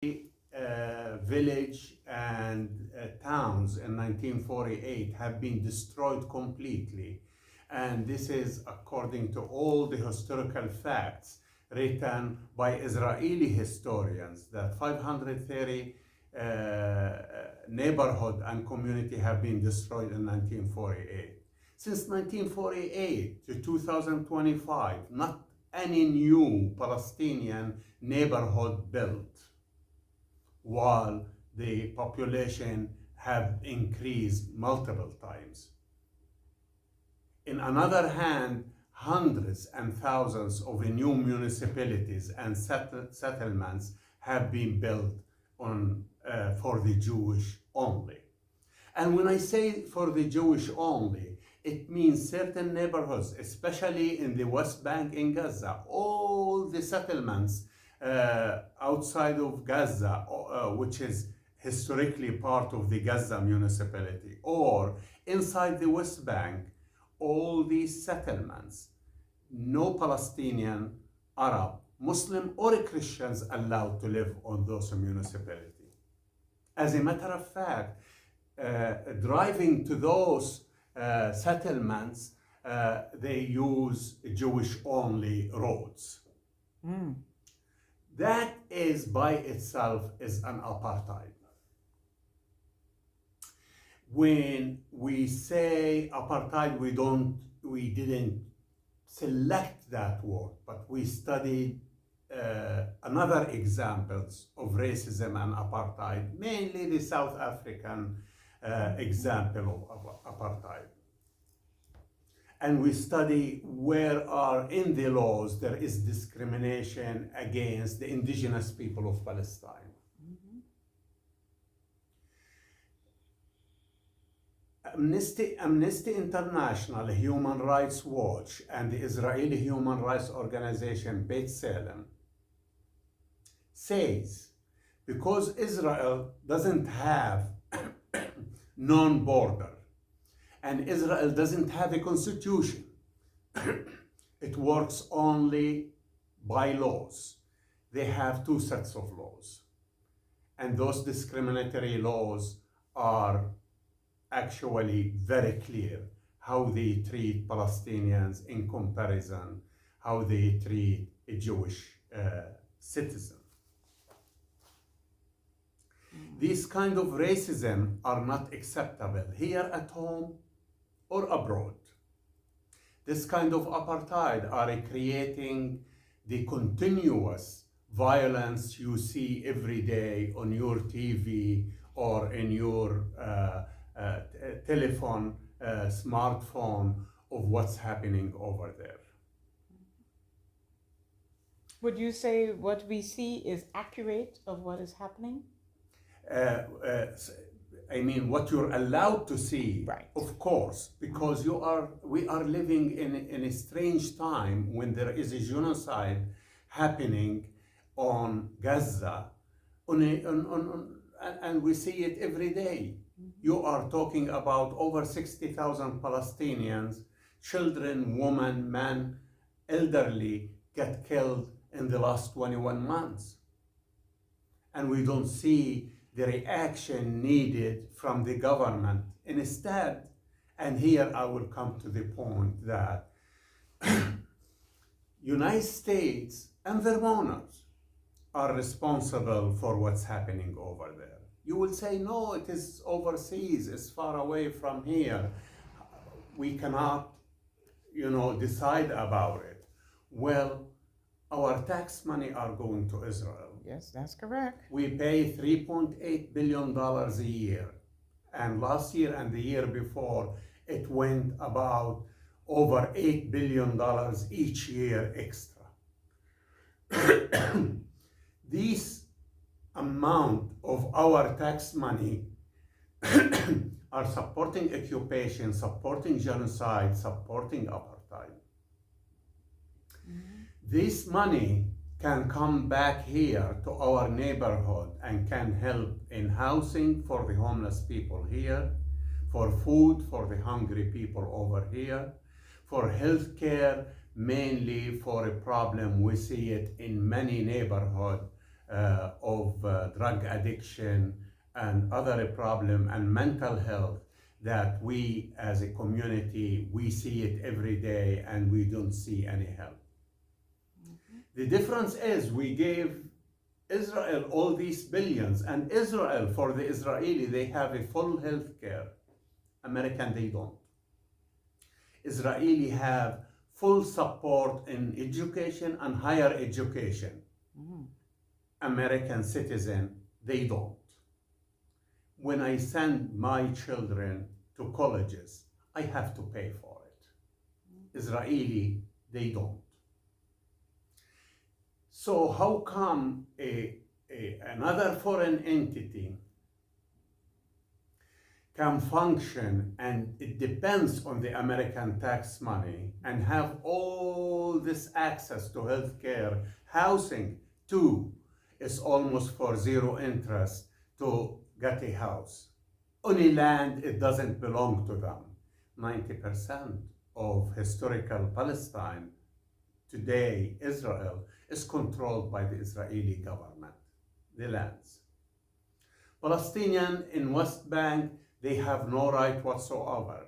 village and towns in 1948 have been destroyed completely. And this is according to all the historical facts written by Israeli historians, that 530 neighborhood and community have been destroyed in 1948. Since 1948 to 2025, not any new Palestinian neighborhood built, while the population have increased multiple times. In another hand, hundreds and thousands of new municipalities and settlements have been built for the Jewish only. And when I say for the Jewish only, it means certain neighborhoods, especially in the West Bank in Gaza, all the settlements outside of Gaza, which is historically part of the Gaza municipality, or inside the West Bank, all these settlements, no Palestinian, Arab, Muslim, or Christians allowed to live on those municipalities. As a matter of fact, driving to those settlements, they use Jewish-only roads. That is by itself is an apartheid. When we say apartheid, we didn't select that word, but we studied another examples of racism and apartheid, mainly the South African example of apartheid. And we study where are in the laws there is discrimination against the indigenous people of Palestine. Amnesty International, Human Rights Watch, and the Israeli human rights organization B'Tselem says because Israel doesn't have non-border and Israel doesn't have a constitution, it works only by laws. They have two sets of laws, and those discriminatory laws are actually very clear how they treat Palestinians in comparison how they treat a Jewish citizen. These kind of racism are not acceptable here at home or abroad. This kind of apartheid are creating the continuous violence you see every day on your TV or in your telephone, smartphone of what's happening over there. Would you say what we see is accurate of what is happening? I mean, what you're allowed to see, right, of course, because we are living in a strange time when there is a genocide happening on Gaza, and we see it every day. You are talking about over 60,000 Palestinians, children, women, men, elderly, get killed in the last 21 months. And we don't see the reaction needed from the government. Instead, and here I will come to the point that United States and Vermonters are responsible for what's happening over there. You will say, no, it is overseas, it's far away from here. We cannot, decide about it. Well, our tax money are going to Israel. Yes, that's correct. We pay $3.8 billion a year. And last year and the year before, it went about over $8 billion each year extra. This amount of our tax money are supporting occupation, supporting genocide, supporting apartheid. This money can come back here to our neighborhood and can help in housing for the homeless people here, for food for the hungry people over here, for health care, mainly for a problem we see it in many neighborhoods, of drug addiction and other problem and mental health that we as a community, we see it every day and we don't see any help. The difference is we gave Israel all these billions, and Israel, for the Israeli, they have a full health care. American, they don't. Israeli have full support in education and higher education. American citizen, they don't. When I send my children to colleges, I have to pay for it. Israeli, they don't. So how come another foreign entity can function, and it depends on the American tax money, and have all this access to healthcare, housing too, is almost for zero interest to get a house. Only land, it doesn't belong to them. 90% of historical Palestine, today Israel, is controlled by the Israeli government, the lands. Palestinian in West Bank, they have no right whatsoever.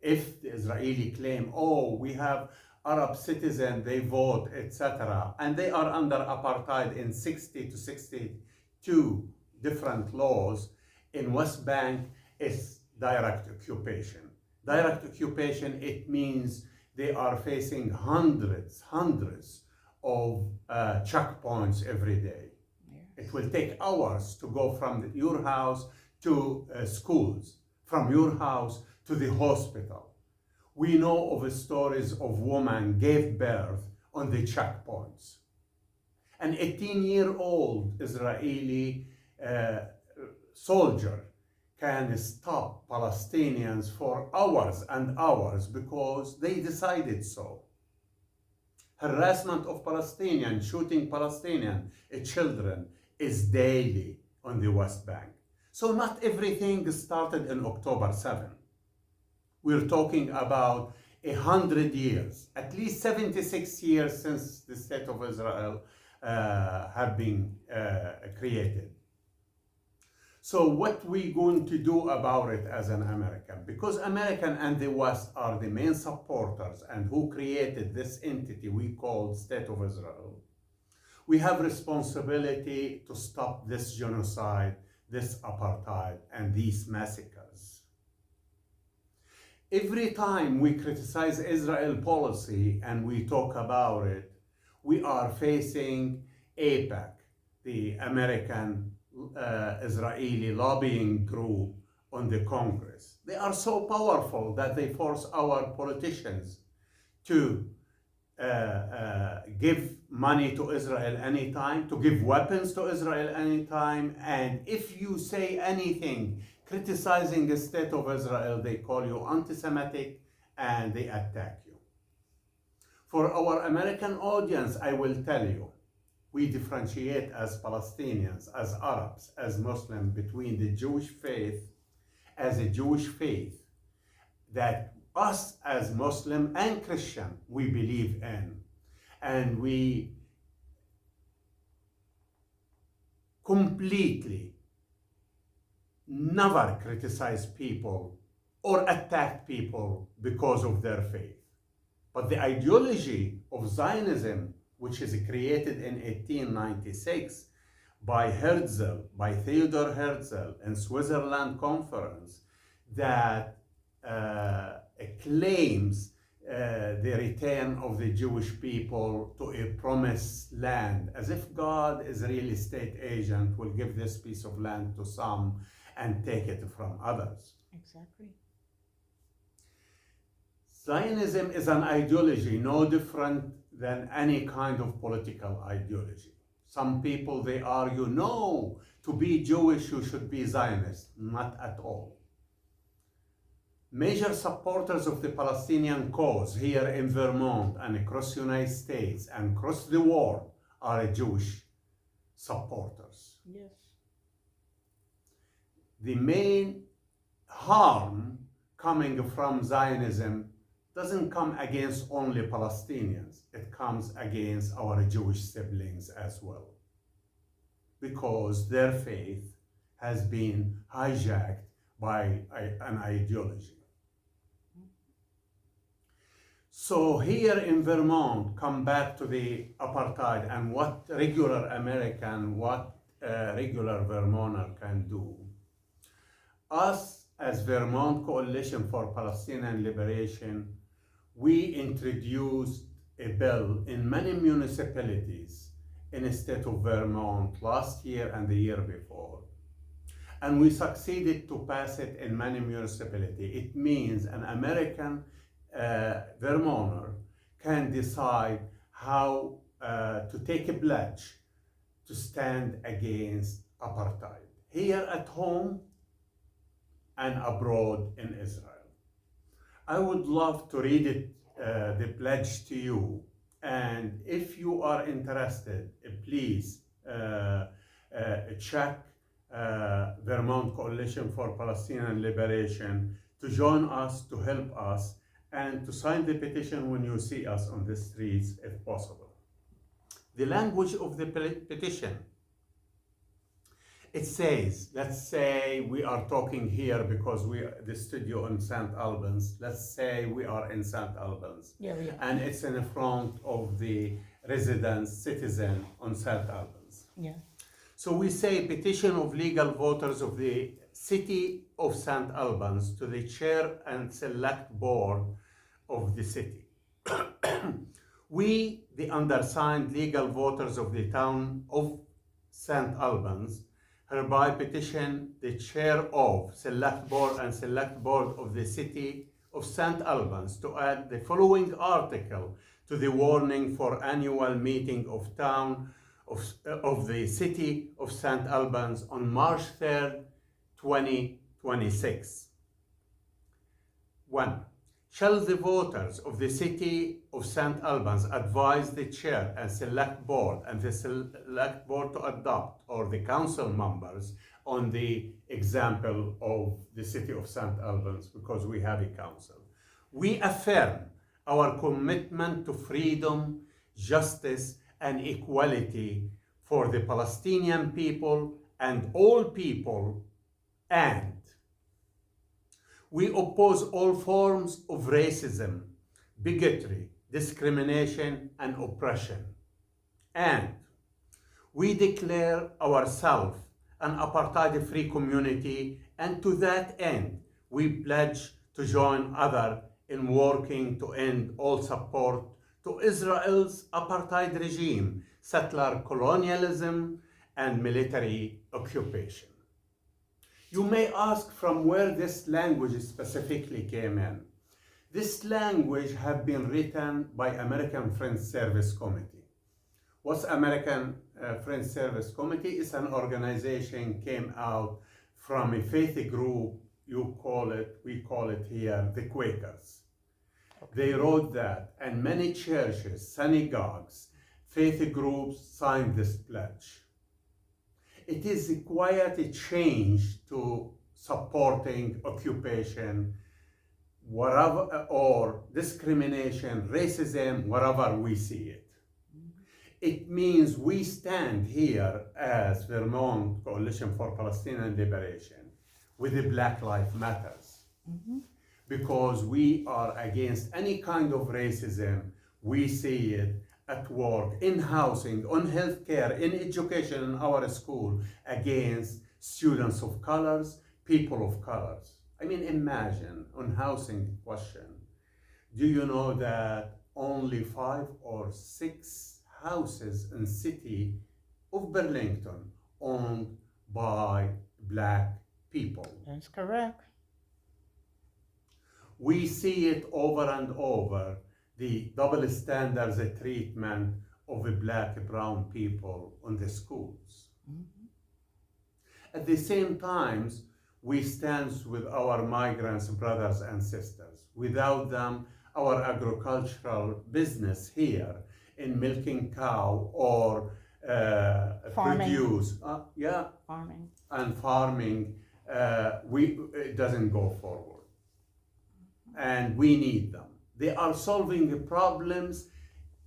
If the Israeli claim, oh, we have Arab citizens, they vote, etc., and they are under apartheid in 60 to 62 different laws, in West Bank is direct occupation. Direct occupation, it means they are facing hundreds of checkpoints every day. It will take hours to go from your house to schools, from your house to the hospital. We know of stories of women gave birth on the checkpoints. An 18-year-old Israeli soldier can stop Palestinians for hours and hours because they decided so. Harassment of Palestinians, shooting Palestinian children is daily on the West Bank. So not everything started in October 7. We're talking about 100 years, at least 76 years since the State of Israel have been created. So what we going to do about it as an American? Because American and the West are the main supporters and who created this entity we call State of Israel, we have responsibility to stop this genocide, this apartheid, and these massacres. Every time we criticize Israel policy and we talk about it, we are facing AIPAC, the American Israeli lobbying group on the Congress. They are so powerful that they force our politicians to give money to Israel anytime, to give weapons to Israel anytime, and if you say anything criticizing the State of Israel, they call you anti-Semitic and they attack you. For our American audience, I will tell you, we differentiate as Palestinians, as Arabs, as Muslims between the Jewish faith as a Jewish faith that us as Muslim and Christian we believe in, and we completely never criticize people or attack people because of their faith. But the ideology of Zionism, which is created in 1896 by Herzl, by Theodor Herzl in Switzerland Conference, that claims the return of the Jewish people to a promised land, as if God is a real estate agent, will give this piece of land to some and take it from others. Exactly. Zionism is an ideology no different than any kind of political ideology. Some people, they argue, no, to be Jewish you should be Zionist. Not at all. Major supporters of the Palestinian cause here in Vermont and across the United States and across the world are Jewish supporters. Yes. The main harm coming from Zionism doesn't come against only Palestinians. It comes against our Jewish siblings as well. because their faith has been hijacked by an ideology. So here in Vermont, come back to the apartheid and what regular American, what regular Vermonter can do. Us as Vermont Coalition for Palestinian Liberation, we introduced a bill in many municipalities in the state of Vermont last year and the year before. And we succeeded to pass it in many municipalities. It means an American Vermonter can decide how to take a pledge to stand against apartheid here at home and abroad in Israel. I would love to read it, the pledge to you, and if you are interested, please check Vermont Coalition for Palestinian Liberation to join us, to help us, and to sign the petition when you see us on the streets if possible. The language of the petition, it says, let's say we are talking here because the studio in St. Albans, let's say we are in St. Albans. Yeah, we are. And it's in front of the residents, citizen on St. Albans. Yeah. So we say petition of legal voters of the city of St. Albans to the chair and select board of the city. We, the undersigned legal voters of the town of St. Albans, hereby petition the chair of select board and select board of the city of St. Albans to add the following article to the warning for annual meeting of town of the city of St. Albans on March 3rd, 2026. 1. Shall the voters of the city of St. Albans advise the chair and select board and the select board to adopt, or the council members, on the example of the city of St. Albans, because we have a council. We affirm our commitment to freedom, justice, and equality for the Palestinian people and all people, and we oppose all forms of racism, bigotry, discrimination, and oppression. And we declare ourselves an apartheid-free community, and to that end, we pledge to join others in working to end all support to Israel's apartheid regime, settler colonialism, and military occupation. You may ask from where this language specifically came in. This language has been written by American Friends Service Committee. What's American Friends Service Committee? It's an organization came out from a faith group, we call it here, the Quakers. They wrote that, and many churches, synagogues, faith groups signed this pledge. It is quite a change to supporting occupation, whatever, or discrimination, racism, wherever we see it. It means we stand here as Vermont Coalition for Palestinian Liberation with the Black Lives Matters. Because we are against any kind of racism. We see it at work, in housing, on healthcare, in education, in our school, against students of colors, people of colors. I mean, imagine on housing question. Do you know that only 5 or 6 houses in city of Burlington owned by Black people? That's correct. We see it over and over, the double standards, the treatment of the Black, brown people on the schools. At the same time, we stand with our migrants, brothers and sisters. Without them, our agricultural business here in milking cow or Farming. produce, Farming. and farming, it doesn't go forward. And we need them. They are solving the problems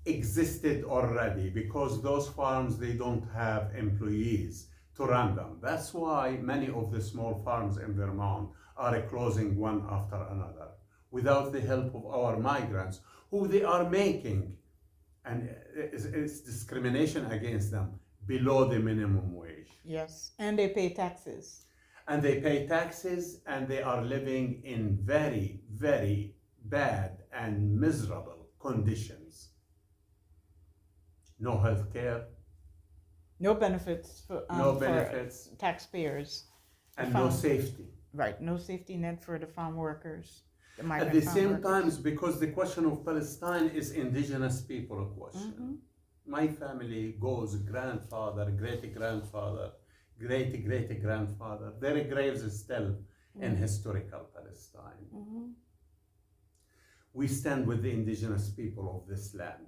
existed already, because those farms, they don't have employees. to run them. That's why many of the small farms in Vermont are closing one after another without the help of our migrants, who they are making, and it's discrimination against them, below the minimum wage. Yes. And they pay taxes. And they pay taxes, and they are living in very, very bad and miserable conditions. No health care, No benefits no for benefits, taxpayers. and farm- no safety. Right. No safety net for the farm workers. The At migrant the farm same workers. time, because the question of Palestine is indigenous people question. Mhm. My family goes grandfather, great-grandfather, great-great-grandfather. Their graves are still in historical Palestine. Mhm. We stand with the indigenous people of this land.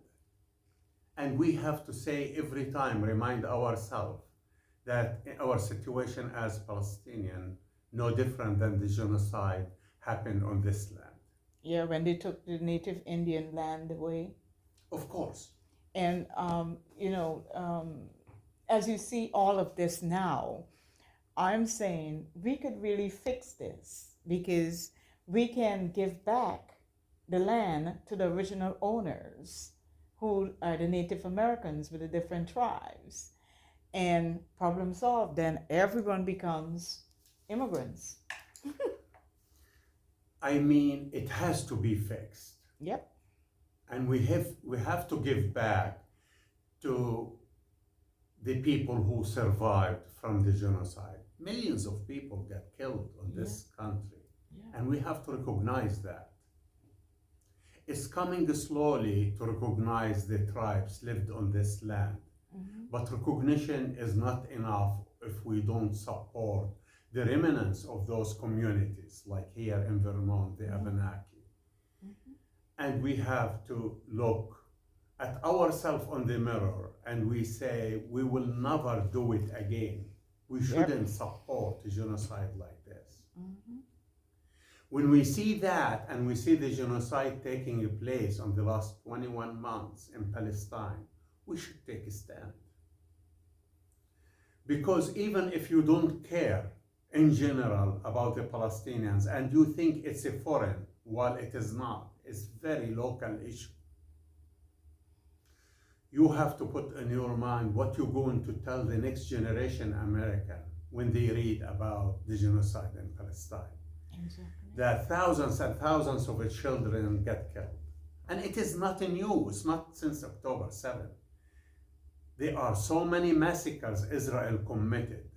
And we have to say every time, remind ourselves that our situation as Palestinian, no different than the genocide happened on this land. Yeah, when they took the native Indian land away. Of course. And, as you see all of this now, I'm saying we could really fix this because we can give back the land to the original owners, who are the Native Americans with the different tribes, and problem solved. Then everyone becomes immigrants. I mean, it has to be fixed. Yep. And we have to give back to the people who survived from the genocide. Millions of people got killed in this country, and we have to recognize that. It's coming slowly to recognize the tribes lived on this land, but recognition is not enough if we don't support the remnants of those communities, like here in Vermont, the Abenaki. And we have to look at ourselves on the mirror and we say, we will never do it again. We shouldn't support genocide like this. When we see that, and we see the genocide taking place in the last 21 months in Palestine, we should take a stand. Because even if you don't care in general about the Palestinians and you think it's a foreign, while it is not, it's very local issue. You have to put in your mind what you're going to tell the next generation American when they read about the genocide in Palestine. Exactly. That thousands and thousands of children get killed. And it is not new, it's not since October 7th. There are so many massacres Israel committed,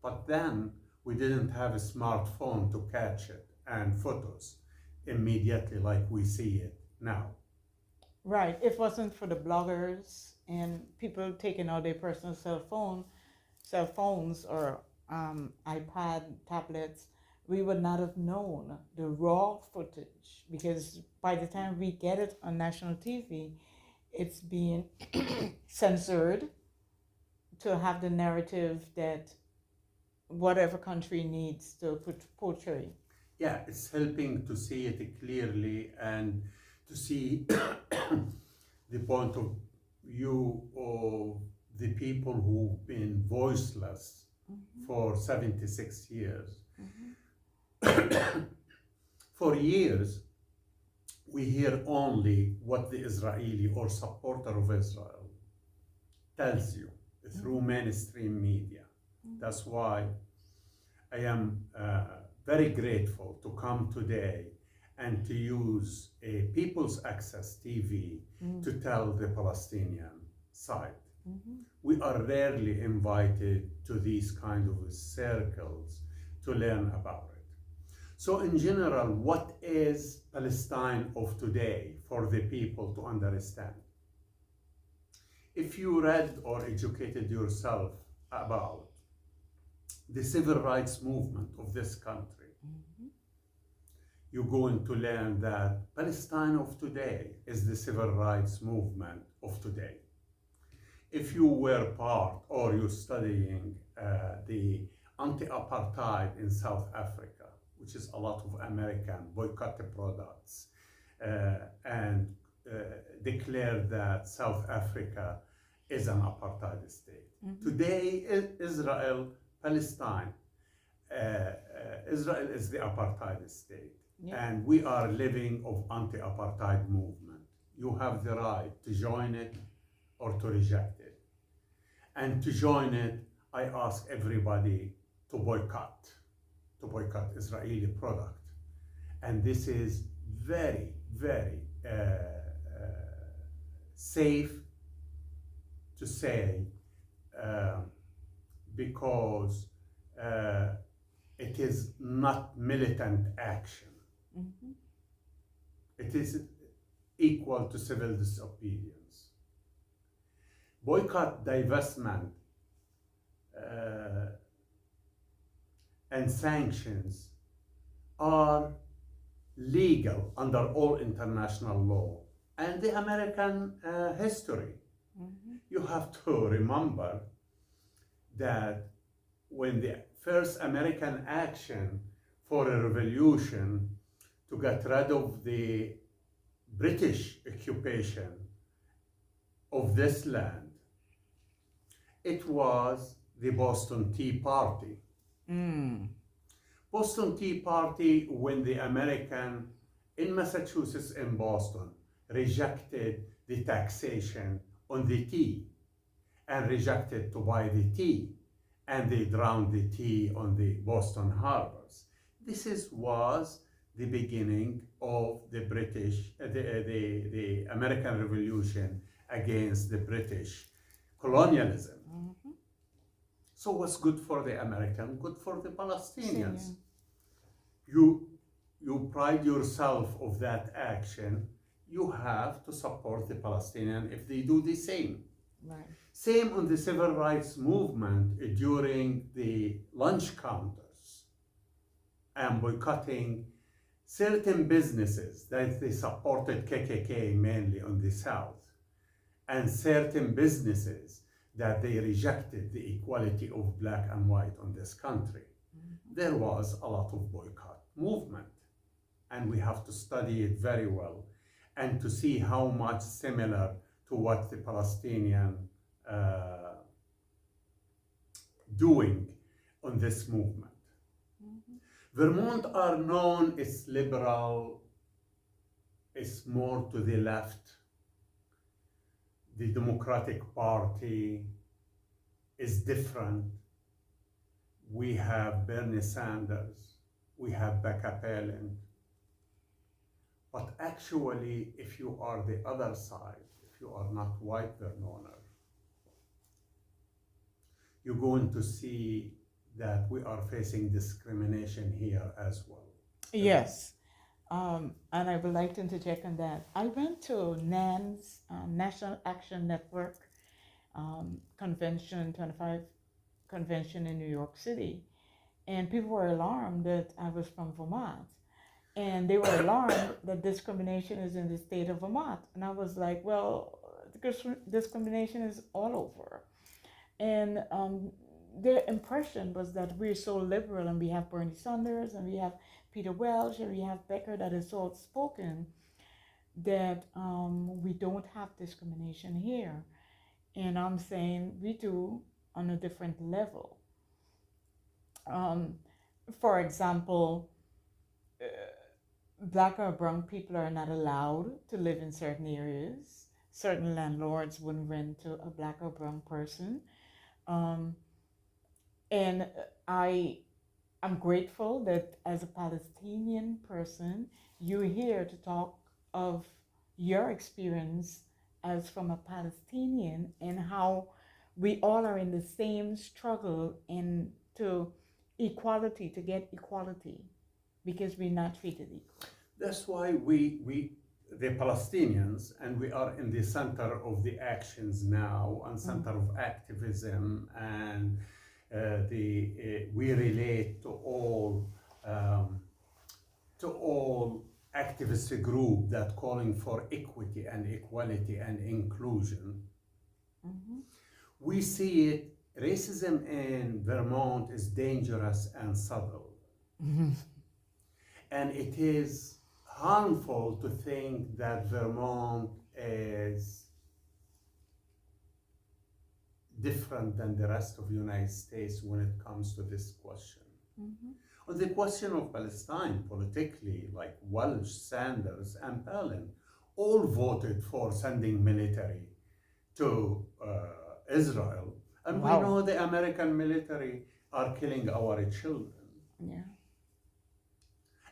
but then we didn't have a smartphone to catch it and photos immediately like we see it now. Right. If it wasn't for the bloggers and people taking out their personal cell phones or iPad, tablets, we would not have known the raw footage, because by the time we get it on national TV, it's being censored to have the narrative that whatever country needs to portray. Yeah, it's helping to see it clearly and to see the point of view of the people who've been voiceless for 76 years. For years, we hear only what the Israeli or supporter of Israel tells you through mainstream media. That's why I am very grateful to come today and to use a People's Access TV to tell the Palestinian side. We are rarely invited to these kind of circles to learn about it. So in general, what is Palestine of today for the people to understand? If you read or educated yourself about the civil rights movement of this country, you're going to learn that Palestine of today is the civil rights movement of today. If you were part or you're studying the anti-apartheid in South Africa, which is a lot of American boycotted products, and declared that South Africa is an apartheid state. Today, Israel, Palestine, Israel is the apartheid state. Yeah. And we are living of anti-apartheid movement. You have the right to join it or to reject it. And to join it, I ask everybody to boycott Israeli product. And this is very, very safe to say, because it is not militant action. It is equal to civil disobedience. Boycott, divestment, and sanctions are legal under all international law and the American history. You have to remember that when the first American action for a revolution to get rid of the British occupation of this land, it was the Boston Tea Party. Boston Tea Party, when the American in Massachusetts and Boston rejected the taxation on the tea and rejected to buy the tea, and they drowned the tea on the Boston harbors. This was the beginning of the British, the American Revolution against the British colonialism. So what's good for the American, good for the Palestinians. You pride yourself of that action, you have to support the Palestinian if they do the same. Right. Same on the civil rights movement during the lunch counters and boycotting certain businesses that they supported KKK mainly on the South, and certain businesses that they rejected the equality of black and white on this country. There was a lot of boycott movement, and we have to study it very well and to see how much similar to what the Palestinian doing on this movement. Vermont are known as liberal, is more to the left. The Democratic Party is different. We have Bernie Sanders, we have Becca Palin. But actually, if you are the other side, if you are not white Vermonter, you're going to see that we are facing discrimination here as well. Yes. And I would like to interject on that. I went to NAN's National Action Network convention, 25 convention in New York City, and people were alarmed that I was from Vermont, and they were alarmed that discrimination is in the state of Vermont, and I was like, well, discrimination is all over, and their impression was that we're so liberal, and we have Bernie Sanders, and we have Peter Welch, and we have Becker that is so outspoken that we don't have discrimination here. And I'm saying we do on a different level. For example, black or brown people are not allowed to live in certain areas. Certain landlords wouldn't rent to a black or brown person. And I'm grateful that as a Palestinian person, you're here to talk of your experience as from a Palestinian and how we all are in the same struggle into equality, to get equality, because we're not treated equal. That's why we the Palestinians, and we are in the center of the actions now and center of activism, and we relate to all activist group that calling for equity and equality and inclusion. We see it, racism in Vermont is dangerous and subtle. And it is harmful to think that Vermont is different than the rest of the United States when it comes to this question. Mhm. On the question of Palestine, politically, like Welch, Sanders, and Palin, all voted for sending military to Israel. And we Wow. know the American military are killing our children. Yeah.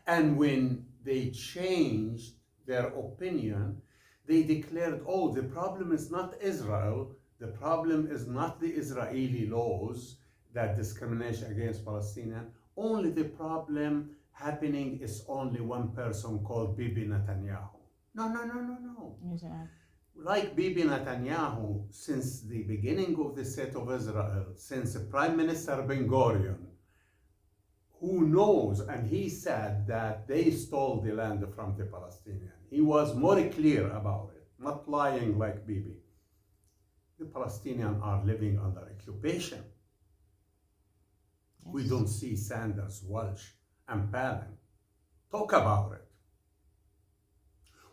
And when they changed their opinion, they declared, oh, the problem is not Israel, the problem is not the Israeli laws that discrimination against Palestinians. Only the problem happening is only one person called Bibi Netanyahu. No, no, no, no, no. Exactly. Like Bibi Netanyahu, since the beginning of the state of Israel, since Prime Minister Ben Gurion, who knows, and he said that they stole the land from the Palestinians. He was more clear about it, not lying like Bibi. The Palestinians are living under occupation. Yes. We don't see Sanders, Welch, and Palin talk about it.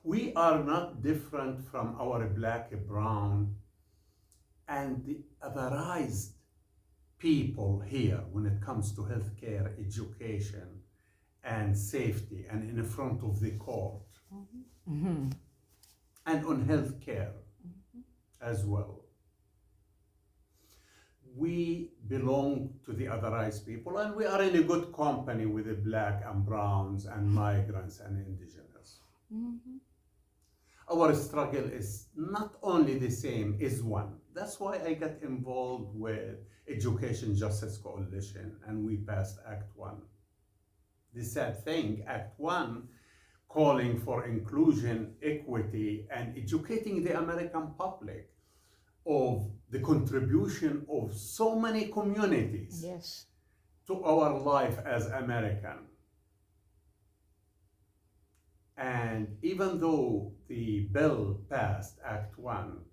We are not different from our black, brown, and the otherized people here when it comes to healthcare, education, and safety, and in front of the court, Mhm. and on healthcare as well. We belong to the otherized people, and we are in a good company with the black and browns and migrants and indigenous. Mhm. Our struggle is not only the same, is one. That's why I got involved with Education Justice Coalition, and we passed Act 1. The sad thing, Act 1, calling for inclusion, equity, and educating the American public of the contribution of so many communities Yes. to our life as American. And even though the bill passed, Act 1,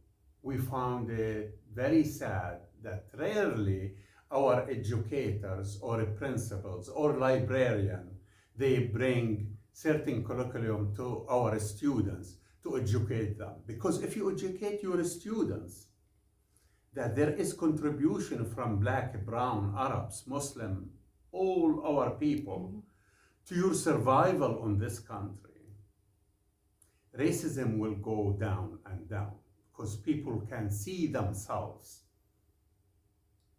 we found it very sad that rarely our educators or principals or librarians, they bring certain curriculum to our students to educate them. Because if you educate your students that there is contribution from black, brown, Arabs, Muslim, all our people to your survival on this country, racism will go down and down because people can see themselves.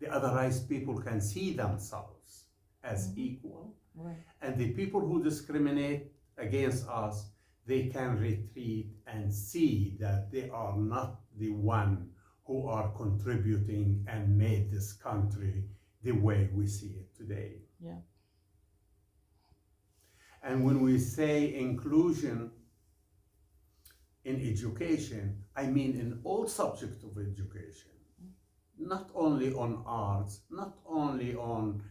The otherized people can see themselves as equal. Right. And the people who discriminate against us, they can retreat and see that they are not the one who are contributing and made this country the way we see it today. Yeah. And when we say inclusion in education, I mean in all subjects of education, not only on arts, not only on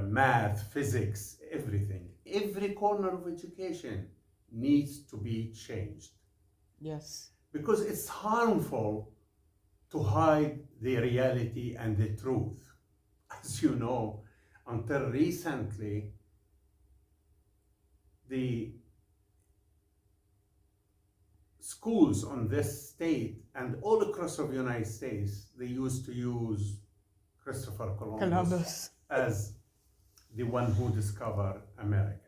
math, physics, everything. Every corner of education needs to be changed Yes. because it's harmful to hide the reality and the truth. As you know, until recently, the schools on this state and all across the United States, they used to use Christopher Columbus as the one who discovered America.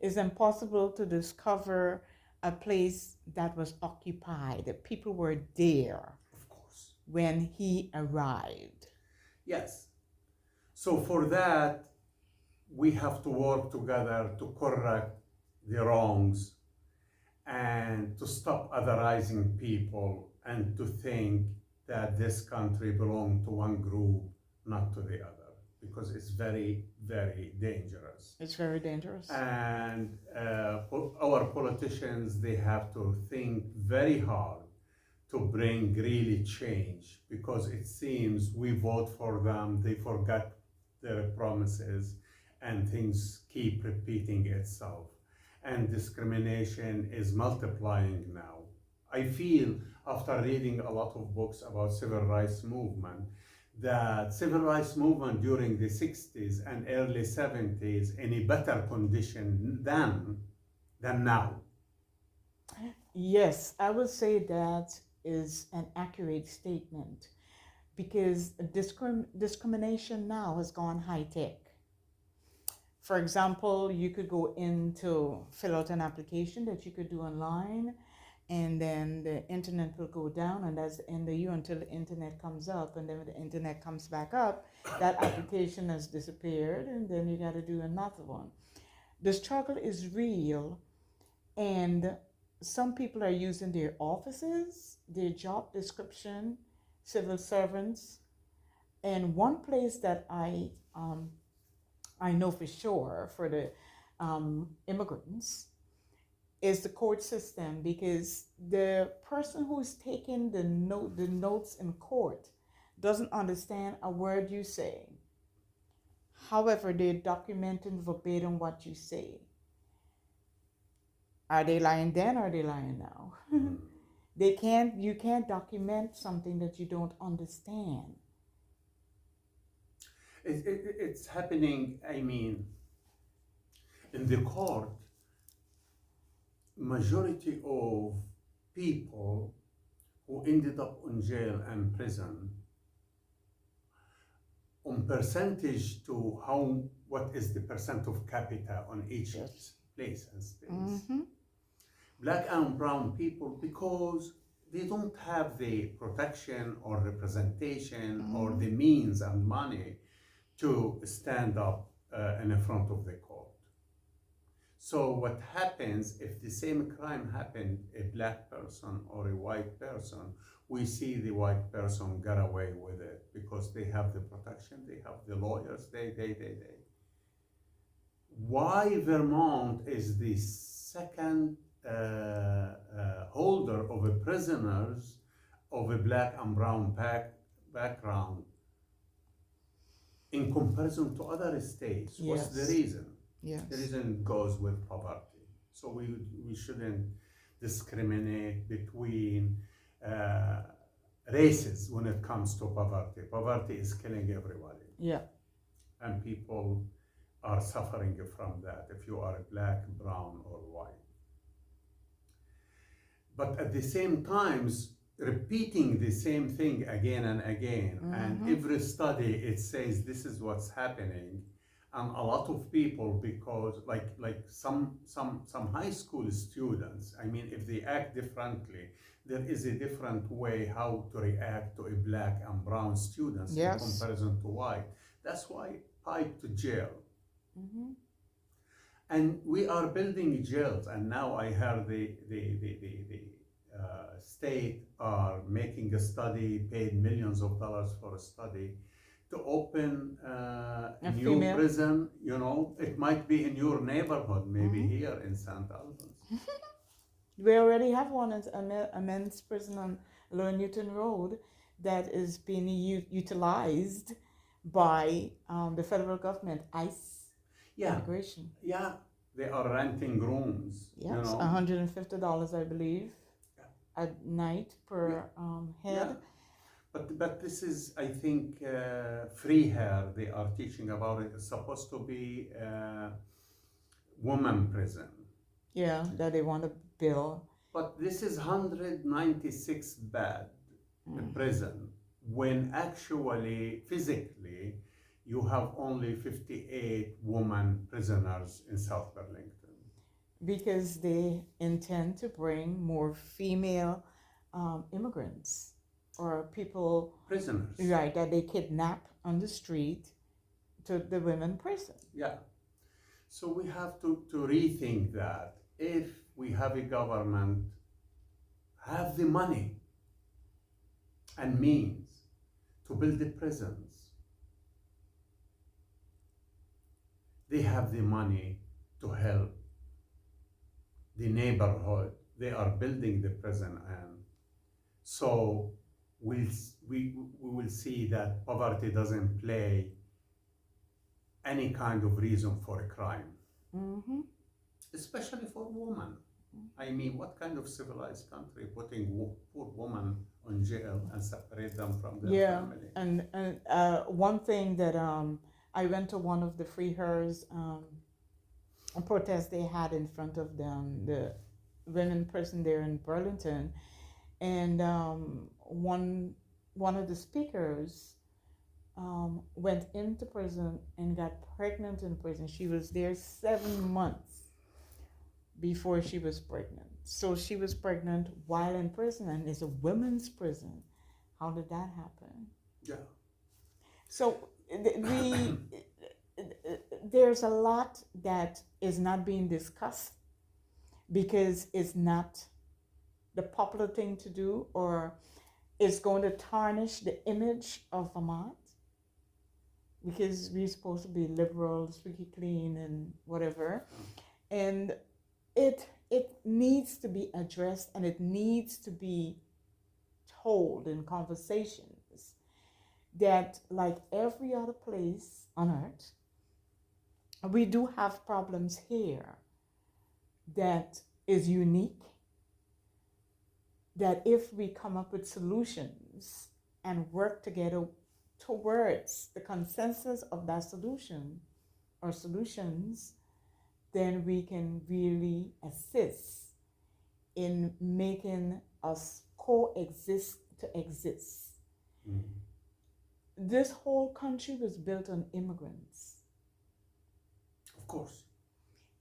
It's impossible to discover a place that was occupied. The people were there Of course. when he arrived. Yes. So for that, we have to work together to correct the wrongs and to stop otherizing people and to think that this country belongs to one group, not to the other, because it's very, very dangerous. It's very dangerous. And our politicians, they have to think very hard to bring really change, because it seems we vote for them, they forget their promises, and things keep repeating itself. And discrimination is multiplying now. I feel, after reading a lot of books about civil rights movement, that civil rights movement during the 60s and early 70s in a better condition than now. Yes, I would say that is an accurate statement because discrimination now has gone high tech. For example, you could go in to fill out an application that you could do online, and then the internet will go down, and that's the end of you until the internet comes up. And then when the internet comes back up, that application has disappeared, and then you got to do another one. The struggle is real, and some people are using their offices, their job description, civil servants. And one place that I know for sure for the immigrants is the court system, because the person who's taking the notes in court doesn't understand a word you say. However, they're documenting verbatim what you say. Are they lying then or are they lying now? You can't document something that you don't understand. It's happening, I mean, in the court, majority of people who ended up in jail and prison, on percentage to what is the percent of capita on each Yes. place and space. Mm-hmm. Black and brown people, because they don't have the protection or representation or the means and money to stand up in front of the court. So what happens if the same crime happened a black person or a white person, we see the white person get away with it because they have the protection, they have the lawyers, they. Why Vermont is the second holder of a prisoners of a black and brown background in comparison to other states? What's the Yes. reason? Yes. The reason goes with poverty. So we shouldn't discriminate between races when it comes to poverty. Poverty is killing everybody, Yeah. and people are suffering from that if you are black, brown, or white. But at the same times, repeating the same thing again and again, and every study it says this is what's happening, and a lot of people, because like some high school students, I mean, if they act differently, there is a different way how to react to a black and brown students Yes. in comparison to white. That's why pipe to jail. And we are building jails, and now I heard the state are making a study, paid millions of dollars for a study to open a new female prison. You know, it might be in your neighborhood, maybe here in St. Albans. We already have one at a men's prison on Lower Newton Road that is being utilized by the federal government, ICE, Yeah, immigration. yeah, they are renting rooms. Yes, You know, $150, I believe, a night per head. Yeah. But this is, I think, free hair. They are teaching about it. It's supposed to be woman prison. Yeah, that they want to build. But this is 196 bed prison, when actually, physically, you have only 58 women prisoners in South Burlington. Because they intend to bring more female immigrants or people, Prisoners. right, that they kidnap on the street to the women prison. Yeah. So we have to rethink that. If we have a government have the money and means to build the prisons, they have the money to help the neighborhood they are building the prison in. So we will see that poverty doesn't play any kind of reason for a crime, especially for women. I mean, what kind of civilized country putting poor women on jail and separate them from their family? And one thing that I went to one of the Free Hers protests they had in front of the women prison there in Burlington, And one of the speakers went into prison and got pregnant in prison. She was there 7 months before she was pregnant. So she was pregnant while in prison, and it's a women's prison. How did that happen? Yeah. So there's a lot that is not being discussed because it's not the popular thing to do, or it's going to tarnish the image of Vermont because we're supposed to be liberal, squeaky clean, and whatever. And it needs to be addressed, and it needs to be told in conversations that, like every other place on earth, we do have problems here that is unique, that if we come up with solutions and work together towards the consensus of that solution or solutions, then we can really assist in making us coexist to exist. Mhm. This whole country was built on immigrants. Of course.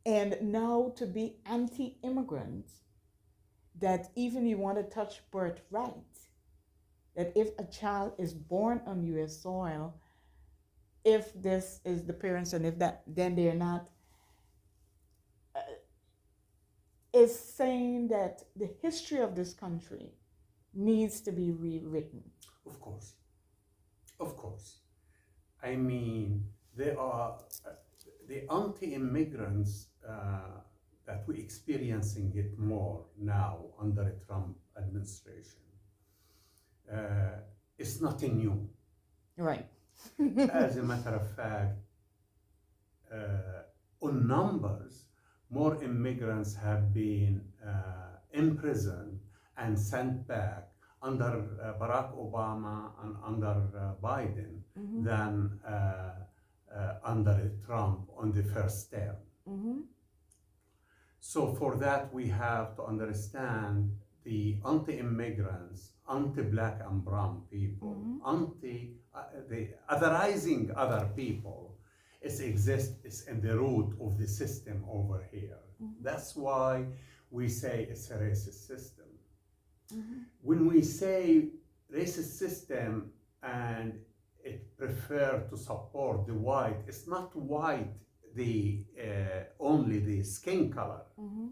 And now to be anti-immigrant, that even you want to touch birthright, that if a child is born on U.S. soil, if this is the parents and if that, then they're not, is saying that the history of this country needs to be rewritten. Of course. Of course. I mean, there are the anti-immigrants that we're experiencing it more now under the Trump administration. It's nothing new. Right. As a matter of fact, on numbers, more immigrants have been imprisoned and sent back under Barack Obama and under Biden Mm-hmm. than under Trump on the first term. Mm-hmm. So for that, we have to understand the anti-immigrants, anti-black and brown people, the otherizing other people, is in the root of the system over here. Mm-hmm. That's why we say it's a racist system. Mm-hmm. When we say racist system and it prefer to support the white, it's not white the only the skin color. Mm-hmm.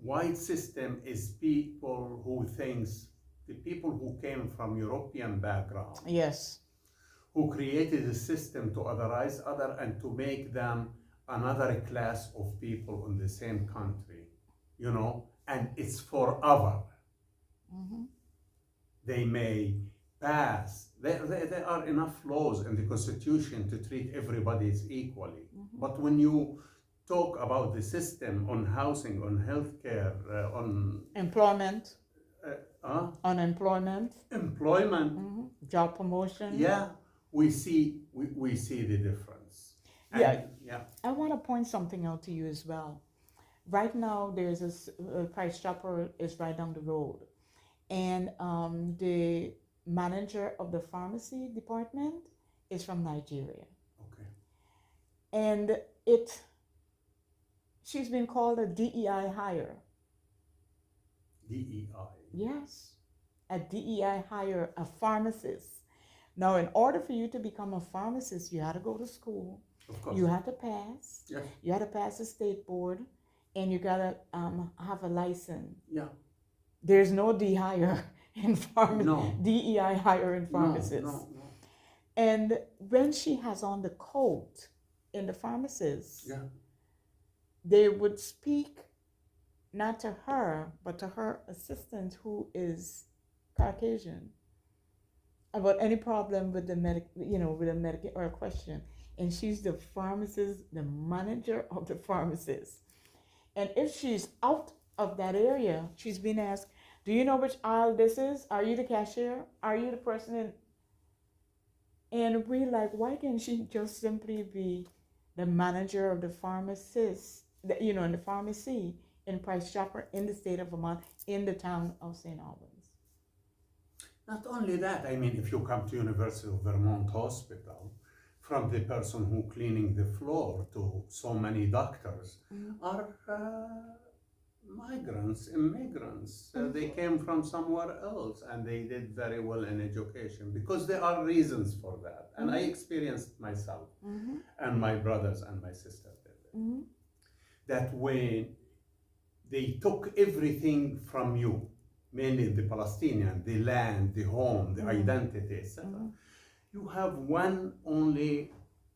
White system is people who thinks, the people who came from European background, Yes. who created a system to otherize other and to make them another class of people in the same country, you know, and it's forever. Mm-hmm. They may pass, there are enough laws in the Constitution to treat everybody as equally. Mm-hmm. But when you talk about the system on housing, on healthcare, on Employment, unemployment, employment, mm-hmm. Job promotion. yeah, we see the difference. And, Yeah. yeah. I want to point something out to you as well. Right now, there's a Price Chopper is right down the road, and the manager of the pharmacy department is from Nigeria, Okay. and she's been called a DEI hire. DEI. Yes, a DEI hire, a pharmacist. Now, in order for you to become a pharmacist, you had to go to school. Of course. You had to pass. Yeah. You had to pass the state board, and you gotta have a license. Yeah. There's no D hire in pharmacy. No. DEI hire in pharmacists. No. And when she has on the coat in the pharmacist, Yeah. they would speak not to her, but to her assistant who is Caucasian about any problem with the with a medic or a question. And she's the pharmacist, the manager of the pharmacist. And if she's out of that area, she's been asked, do you know which aisle this is? Are you the cashier? Are you the person in? And we're like, why can't she just simply be the manager of the pharmacist, in the pharmacy in Price Chopper in the state of Vermont, in the town of St. Albans? Not only that, I mean, if you come to University of Vermont Hospital, from the person who cleaning the floor to so many doctors are migrants, immigrants. They came from somewhere else and they did very well in education because there are reasons for that. And I experienced myself and my brothers and my sister did it. That when they took everything from you, mainly the Palestinian, the land, the home, the identity, etc. You have only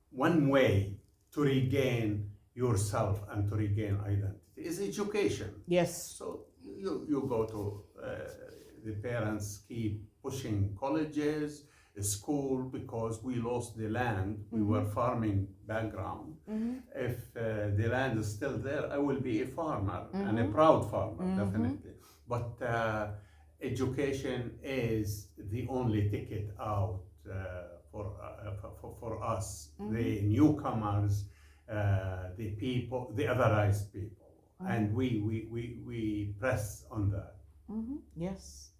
one way to regain yourself and to regain identity is education. Yes. So you go to the parents keep pushing colleges, school, because we lost the land. We were farming background. If the land is still there, I will be a farmer and a proud farmer, definitely. But education is the only ticket out for us, the newcomers, the people, the otherized people, and we press on that. Yes.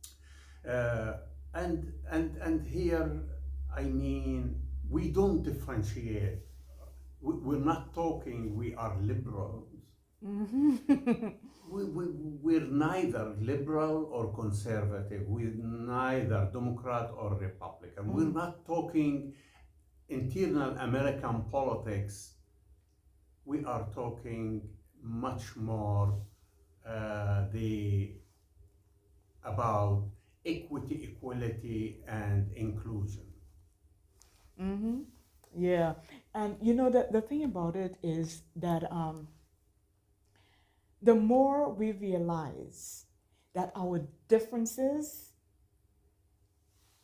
And here, I mean, we don't differentiate. We're not talking we are liberals. We're neither liberal or conservative. We're neither Democrat or Republican. We're not talking internal American politics. We are talking much more about equity, equality, and inclusion. Yeah. And you know that the thing about it is that the more we realize that our differences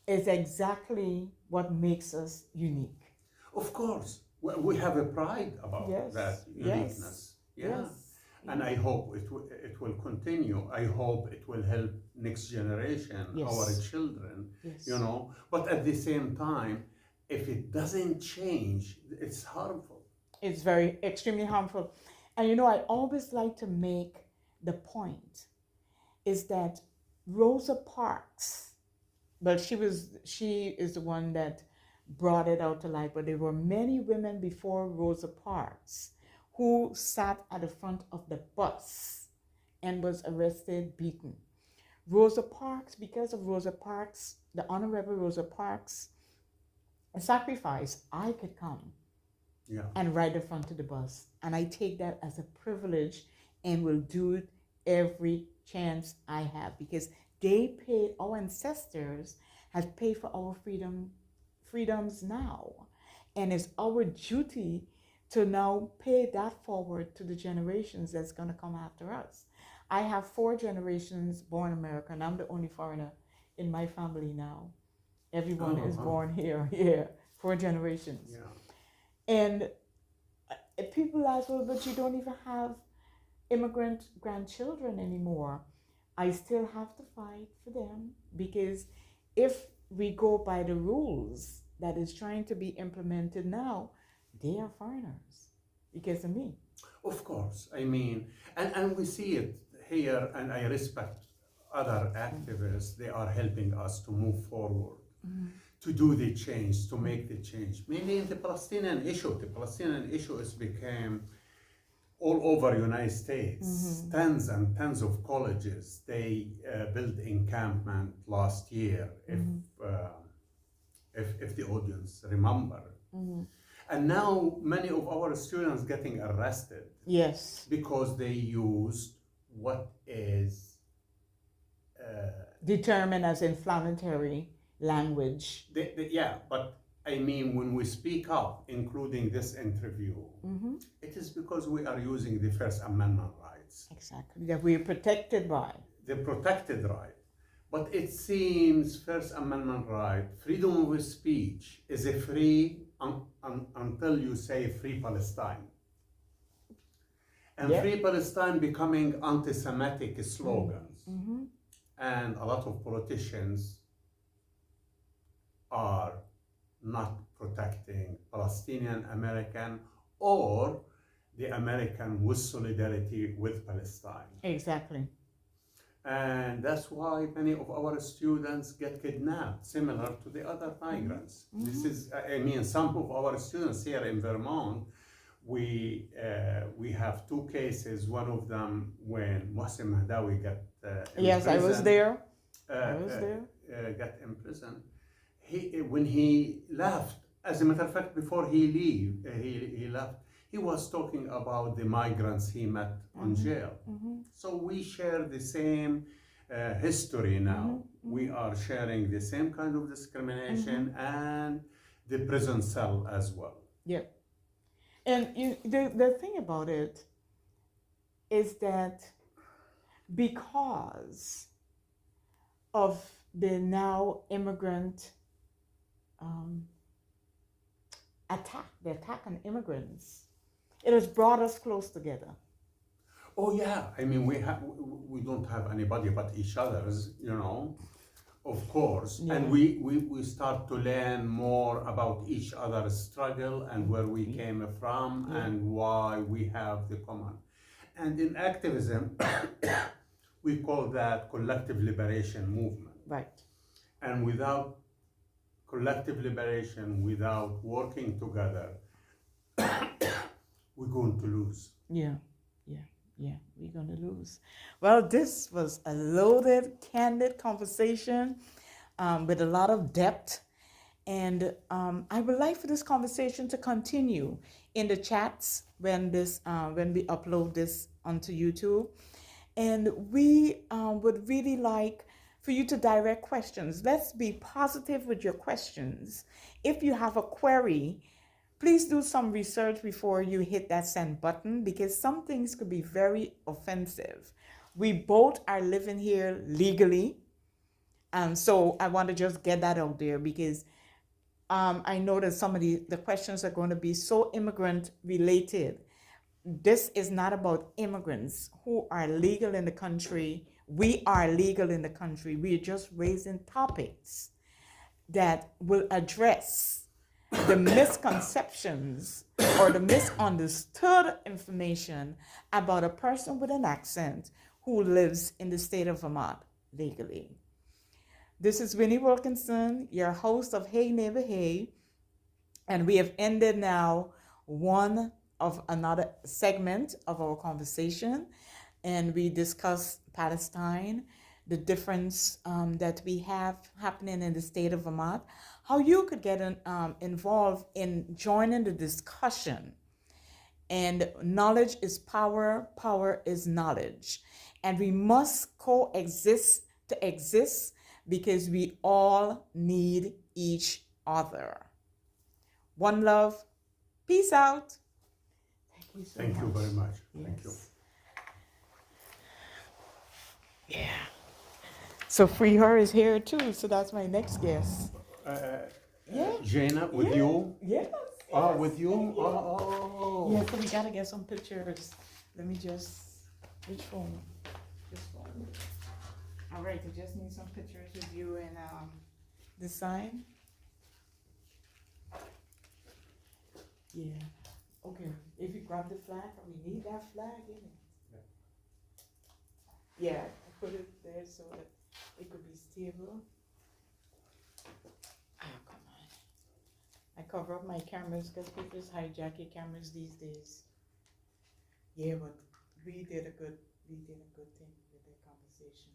is exactly what makes us unique. Of course, we have a pride about that uniqueness. Yeah. And I hope it will continue. I hope it will help next generation, our children, you know. But at the same time, if it doesn't change, it's harmful. It's very extremely harmful. And you know, I always like to make the point is that Rosa Parks, but she is the one that brought it out to light, but there were many women before Rosa Parks who sat at the front of the bus and was arrested, beaten. Rosa Parks, because of Rosa Parks, the Honorable Rosa Parks, a sacrifice, I could come and ride the front of the bus. And I take that as a privilege and will do it every chance I have, because they paid, our ancestors have paid for our freedoms now. And it's our duty to now pay that forward to the generations that's going to come after us. I have 4 generations born American. I'm the only foreigner in my family now. Everyone is born here. Yeah, 4 generations. Yeah. And people ask, well, but you don't even have immigrant grandchildren anymore. I still have to fight for them, because if we go by the rules that is trying to be implemented now, they are foreigners because of me. Of course, I mean, and we see it here, and I respect other activists. They are helping us to move forward, to do the change, to make the change. Mainly in the Palestinian issue. The Palestinian issue has become all over United States, tens and tens of colleges. They built encampment last year, if the audience remember. And now many of our students getting arrested. Yes. Because they used what is determined as inflammatory language. Yeah, but I mean, when we speak up, including this interview, it is because we are using the First Amendment rights. Exactly, that we are protected by. The protected right. But it seems First Amendment right, freedom of speech is a free until you say Free Palestine. And Free Palestine becoming anti-Semitic slogans. And a lot of politicians are not protecting Palestinian American or the American with solidarity with Palestine. Exactly. And that's why many of our students get kidnapped, similar to the other migrants. This is, I mean, some of our students here in Vermont, we have two cases. One of them when Mohsen Mahdawi got Yes, I was imprisoned, there. uh, I was uh, there. got imprisoned. When he left, as a matter of fact, before he left, he was talking about the migrants he met on jail. So we share the same history now. We are sharing the same kind of discrimination and the prison cell as well. Yeah. And the thing about it is that because of the now immigrant the attack on immigrants, it has brought us close together. Oh yeah, I mean we don't have anybody but each other's, you know, of course, Yeah. and we start to learn more about each other's struggle and where we came from and why we have the common. And in activism, we call that collective liberation movement. Right. And without collective liberation, without working together, we're going to lose. Yeah. We're going to lose. Well, this was a loaded, candid conversation with a lot of depth. And I would like for this conversation to continue in the chats when we upload this onto YouTube. And we would really like for you to direct questions. Let's be positive with your questions. If you have a query, please do some research before you hit that send button, because some things could be very offensive. We both are living here legally. So I want to just get that out there, because I know that some of the questions are going to be so immigrant related. This is not about immigrants who are legal in the country. We are legal in the country. We are just raising topics that will address the misconceptions or the misunderstood information about a person with an accent who lives in the state of Vermont legally. This is Winnie Wilkinson, your host of Hey Neighbor Hey, and we have ended now one of another segment of our conversation, and we discussed Palestine, the difference that we have happening in the state of Vermont, how you could get involved in joining the discussion. And knowledge is power, power is knowledge. And we must coexist to exist, because we all need each other. One love. Peace out. Thank you so Thank much. you very much. Thank you. Yeah. So Free Her is here too. So that's my next guest. Yeah. Jaina, with Yeah. you? Yes. Oh, with you? Yeah. Oh. Yeah, so we gotta get some pictures. Let me just, which phone? This phone. All right, I just need some pictures with you and the sign. Yeah. Okay. If you grab the flag, we need that flag in it. Yeah, I put it there so that it could be stable. Oh, come on. I cover up my cameras because people hijack your cameras these days. Yeah, but we did a good thing with the conversation.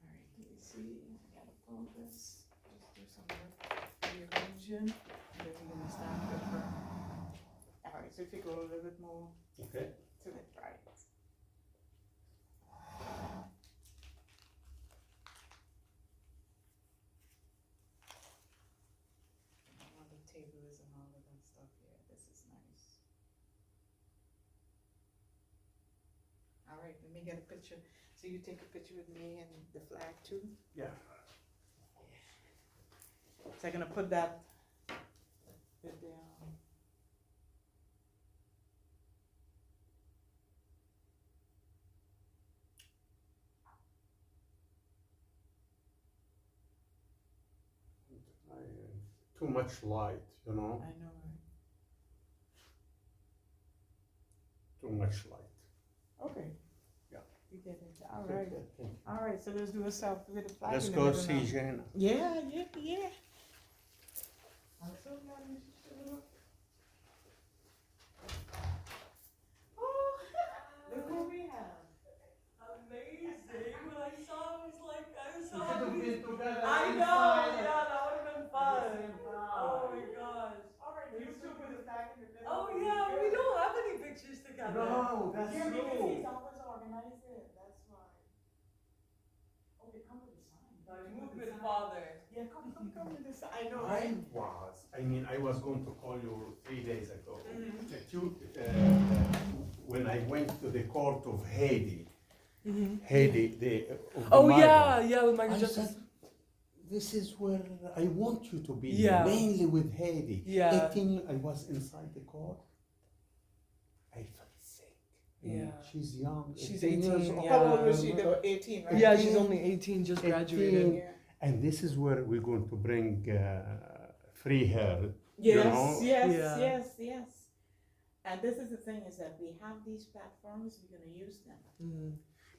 All right, let me see. I gotta pull this. Just do some rearranging. And then we're gonna start with her. All right, so if you go a little bit more Okay. to the right. All the tables and all of that stuff here. This is nice. All right, let me get a picture. So you take a picture with me and the flag too? Yeah. So I'm gonna put that with the Too much light, you know. I know, right? too much light. Okay. Yeah. You get it. All right. All right. So let's do a selfie with the flag. Let's in the go middle see now. Jane. Yeah. I'm so glad you showed up. Oh, look what we have. Amazing. When I saw it, I was like, I was so We could have happy. been together I know, inside. yeah, that would have been fun. same time. Oh my gosh. All right, you two with the flag in the middle. Oh would be yeah, we good. don't have any pictures together. No, that's Yeah, because true. he's always organizing. That's why. Okay, come with the sign. No, you moved with father. Yeah, come with the sign. I know, I right? I was going to call you 3 days ago. Mhm. That when I went to the court of Haiti, Haiti, of the Oh migrants, yeah, with I Michael Justice. said, this is where I want you to be, Yeah. mainly with Haiti. Yeah. 18, I was inside the court. I felt sick. Yeah. She's young. She's 18 years 18, old. yeah. How old was she? They were 18, right? Yeah, she's only 18, just 18. graduated. Yeah. And this is where we're going to bring free hair. Yes, You know? yes. And this is the thing is that we have these platforms, we're gonna use them. Mm.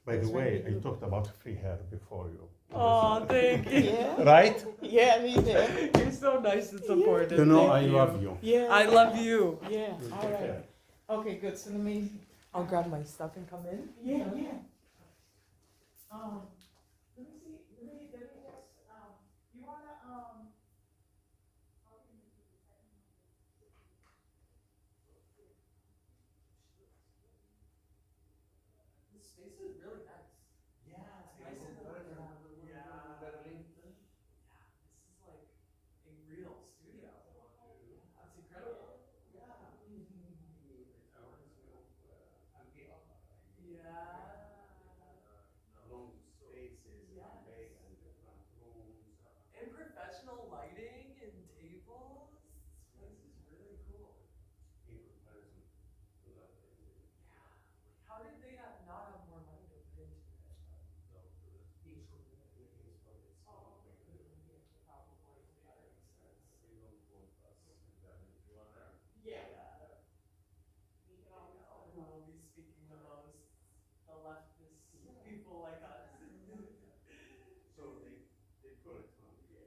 By the That's way, very I good. talked about free hair before you. Oh, thank you. Yeah. Right? Yeah, me too. You're so nice and supportive. You know, Thank I love you. Yeah. I love you. Yeah, You all take right. care. Okay, good, so let me, I'll grab my stuff and come in. yeah. Let me see, let me just, you wanna, This space is really nice. Yeah, It's nice and yeah. Burlington. Yeah, this is like a real studio. That's incredible. Yeah. Long spaces, Yes. big and different rooms. And professional lighting and tables. This place is really cool. In comparison to that. Yeah. How did they not have more money to put into it? Oh, probably. That makes sense. They don't want us in that. yeah. Who will be speaking the most? The leftist people like us. So they put it on the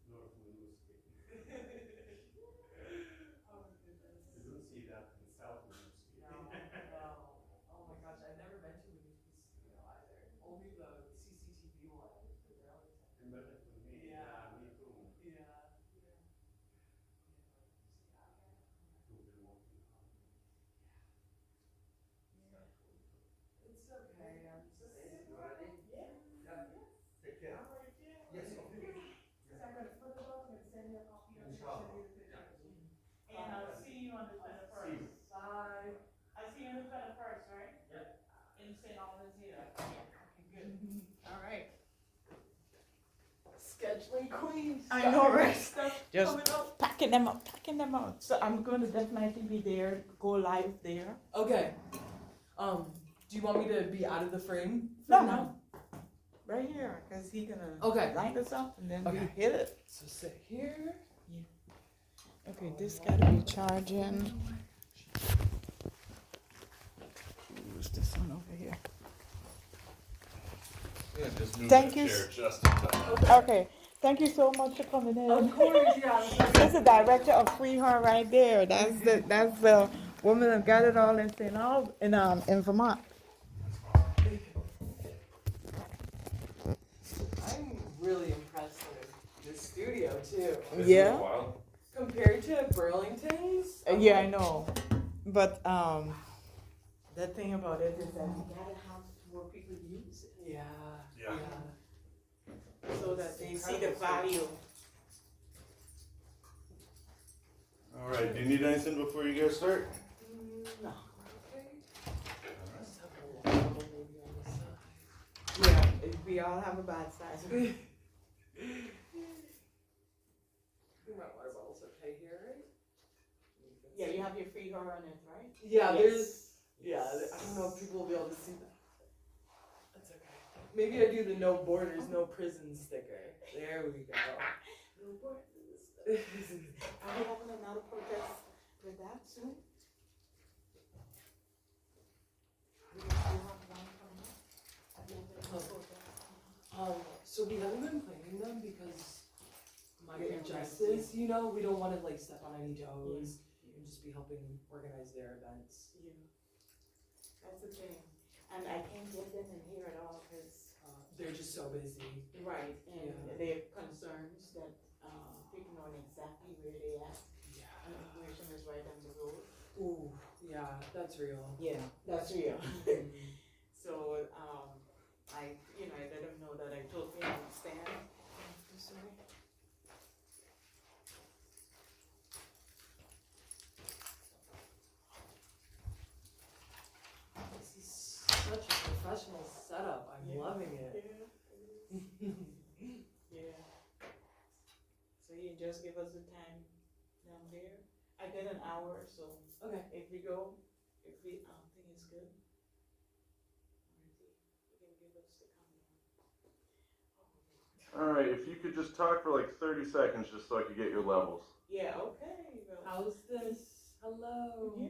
North Winooski. Oh goodness. You don't see that in South Winooski. No, no. Oh my gosh, I've never been to Winooski Studio either. Only the CCTV one in Burlington. In Burlington, Yeah. me too. Yeah. We've been working hard. It's okay. I'm just. Take care. Yes, of course. So I'm gonna put it up and send you a copy of it, Inshallah. send you the pictures. And I'll see you on the See 21st. you. Bye. I'll see you on the 21st, right? Yep. In St. Albans here. Yeah, okay, good. All right. Scheduling queen. I know, right? Stuff Just coming up. packing them out. So I'm going to definitely be there, go live there. Okay. Do you want me to be out of the frame for No, now? no. Right here, because he gonna Okay. line us up and then we Okay. hit it. So sit here. Okay, this gotta be charging. Who's this one over here? Yeah, just move Thank that you. chair just in time. Okay, thank you so much for coming in. Of course, yeah. That's the director of Free Her right there. That's the woman that got it all in St. Albans, in Vermont. I'm really impressed with this studio too. This is Yeah. wild. Compared to Burlington's. Yeah, I know. But the thing about it is that you gotta have more people use it Yeah. Yeah. so that they see the value. All right. Do you need anything before you guys start? No. Okay. Just have a little maybe on the side. Yeah, we all have a bad side. I think my water bottle's okay here, right? Yeah, you have your Free Her on it, right? Yeah, Yes. there's. Yeah, I don't know if people will be able to see that. That's okay. Maybe I do the no borders, no prison sticker. There we go. No borders. Are we having another protest with that soon? So we haven't been planning them because You're Migrant Justice, you know, we don't want to like step on any toes and just be helping organize their events. Yeah. That's the thing. And I can't get them in here at all because, They're just so busy. right, and Yeah. they have concerns that, people knowing exactly where they at. Yeah. And immigration is right down the road. Ooh, yeah, that's real. Yeah, that's real. Mhm. So, I let them know that I totally understand. I'm sorry. This is such a professional setup. I'm Yeah. loving it. Yeah. So you just give us the time down there. I get an hour, so Okay. if we go, if we think it's good, you can give us the countdown. All right, if you could just talk for like 30 seconds just so I could get your levels. Yeah. Okay. Well, How's this? Hello. yeah.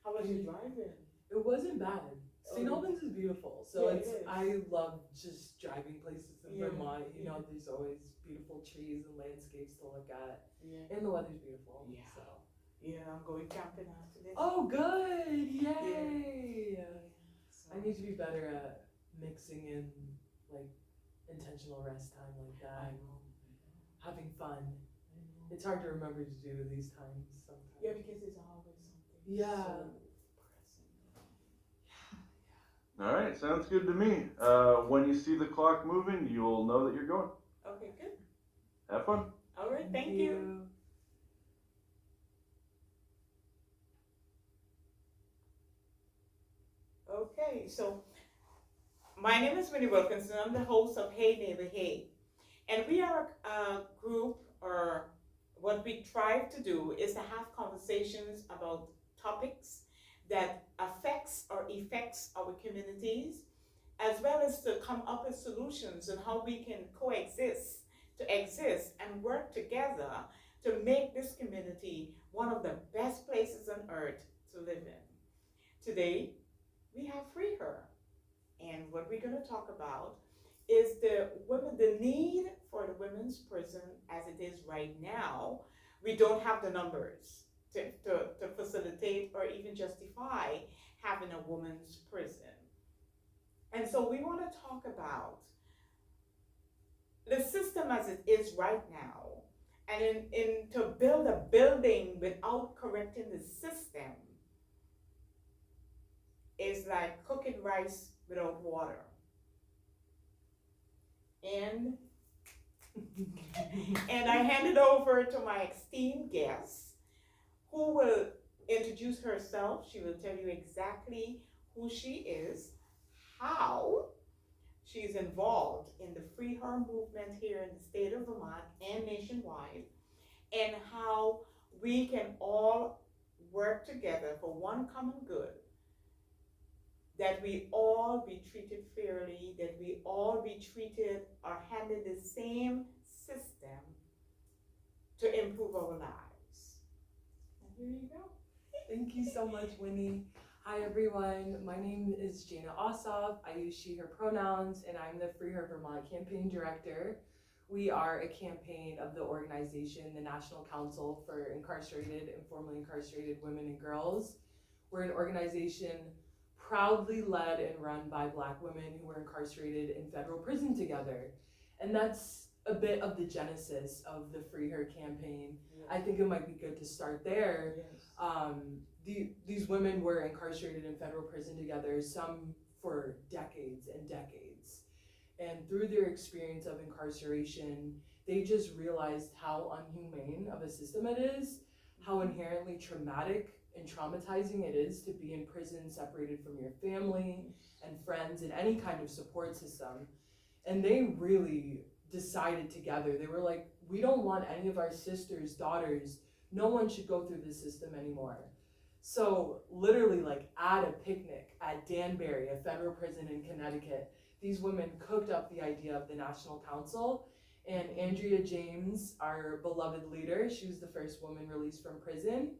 How was your driving? It wasn't bad. St. Oh. Albans is beautiful. So Yeah, it it's is. I love just driving places in Yeah, Vermont. You know, yeah. there's always beautiful trees and landscapes to look at. Yeah. And the weather's beautiful. Yeah. So. Yeah, I'm going camping after this. Oh good! Yay! So, I need to be better at mixing in like intentional rest time like I that. know. Having fun. I know. It's hard to remember to do these times sometimes. Yeah, because it's always something. Yeah. So pressing. All right, sounds good to me. When you see the clock moving, you'll know that you're going. Okay, good. Have fun. All right, thank you. Okay, so my name is Winnie Wilkinson. I'm the host of Hey Neighbor Hey. And we are a group, or what we try to do is to have conversations about topics that affects or affects our communities, as well as to come up with solutions on how we can coexist, to exist and work together to make this community one of the best places on earth to live in. Today, we have Free Her. And what we're going to talk about is the need for the women's prison as it is right now. We don't have the numbers to facilitate or even justify having a women's prison. And so we want to talk about the system as it is right now. And in to build a building without correcting the system is like cooking rice without water. And I hand it over to my esteemed guest, who will introduce herself. She will tell you exactly who she is, how she's involved in the Free Her movement here in the state of Vermont and nationwide, and how we can all work together for one common good, that we all be treated fairly, that we all be treated or handed the same system to improve our lives. And here you go. Thank you so much, Winnie. Hi everyone, my name is Jana Ossoff. I use she, her pronouns, and I'm the Free Her Vermont campaign director. We are a campaign of the organization, the National Council for Incarcerated and Formerly Incarcerated Women and Girls. We're an organization proudly led and run by Black women who were incarcerated in federal prison together. And that's a bit of the genesis of the Free Her campaign. I think it might be good to start there. Yes. These women were incarcerated in federal prison together, some for decades and decades. And through their experience of incarceration, they just realized how unhumane of a system it is, how inherently traumatic and traumatizing it is to be in prison separated from your family and friends and any kind of support system. And they really decided together, they were like, we don't want any of our sisters, daughters, no one should go through this system anymore. So literally like at a picnic at Danbury, a federal prison in Connecticut, these women cooked up the idea of the National Council, and Andrea James, our beloved leader, she was the first woman released from prison.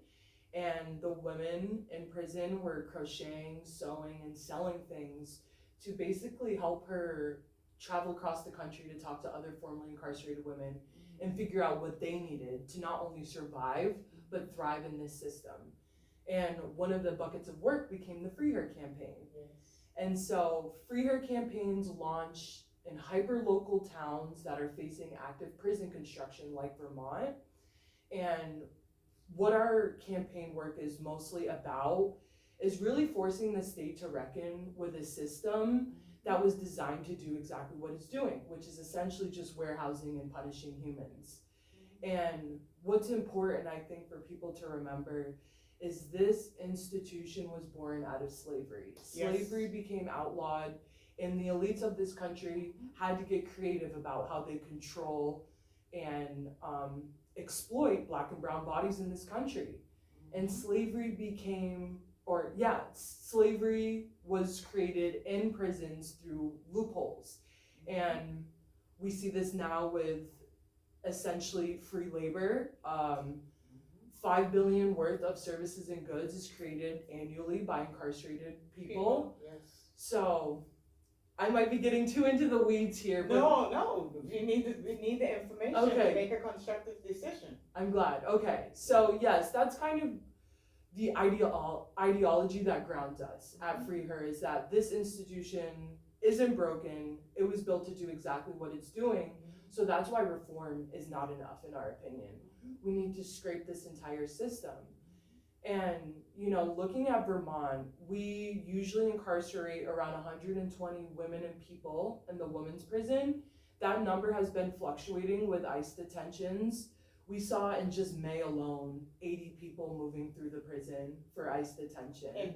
And the women in prison were crocheting, sewing, and selling things to basically help her travel across the country to talk to other formerly incarcerated women and figure out what they needed to not only survive but thrive in this system. And one of the buckets of work became the Free Her campaign. Yes. And so Free Her campaigns launch in hyper-local towns that are facing active prison construction like Vermont. And what our campaign work is mostly about is really forcing the state to reckon with a system that was designed to do exactly what it's doing, which is essentially just warehousing and punishing humans. And what's important, I think, for people to remember is this institution was born out of slavery. Yes. Slavery became outlawed, and the elites of this country had to get creative about how they control and exploit Black and brown bodies in this country. And slavery slavery was created in prisons through loopholes. And we see this now with essentially free labor. 5 billion worth of services and goods is created annually by incarcerated people. Yes. So I might be getting too into the weeds here, but No, we need the information Okay. to make a constructive decision. I'm glad. Okay, so yes, that's kind of the ideology that grounds us at Free Her, is that this institution isn't broken. It was built to do exactly what it's doing. So that's why reform is not enough, in our opinion. We need to scrape this entire system. And, looking at Vermont, we usually incarcerate around 120 women and people in the women's prison. That number has been fluctuating with ICE detentions. We saw in just May alone, 80 people moving through the prison for ICE detention. In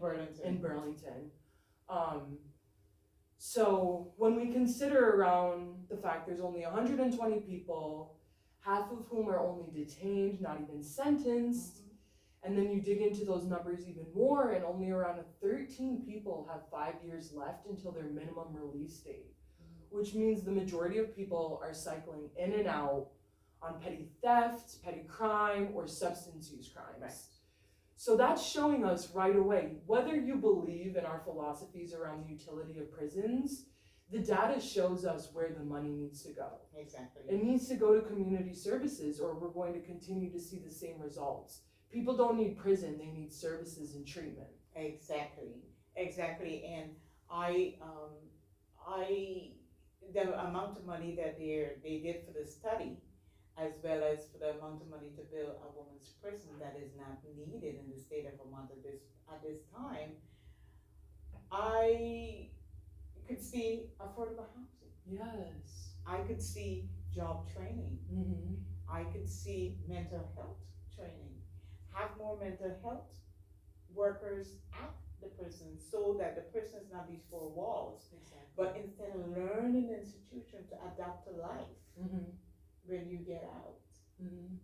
Burlington. So when we consider around the fact there's only 120 people, half of whom are only detained, not even sentenced, and then you dig into those numbers even more, and only around 13 people have 5 years left until their minimum release date, which means the majority of people are cycling in and out on petty theft, petty crime, or substance use crimes. Right. So that's showing us right away, whether you believe in our philosophies around the utility of prisons, the data shows us where the money needs to go. Exactly. It needs to go to community services, or we're going to continue to see the same results. People don't need prison, they need services and treatment. Exactly. And the amount of money that they did for the study, as well as for the amount of money to build a women's prison that is not needed in the state of Vermont at this time, I could see affordable housing. Yes. I could see job training. Mm-hmm. I could see mental health training. Have more mental health workers at the prison so that the prison is not these four walls, Exactly. but instead of learning institution to adapt to life Mm-hmm. when you get out. Mm-hmm.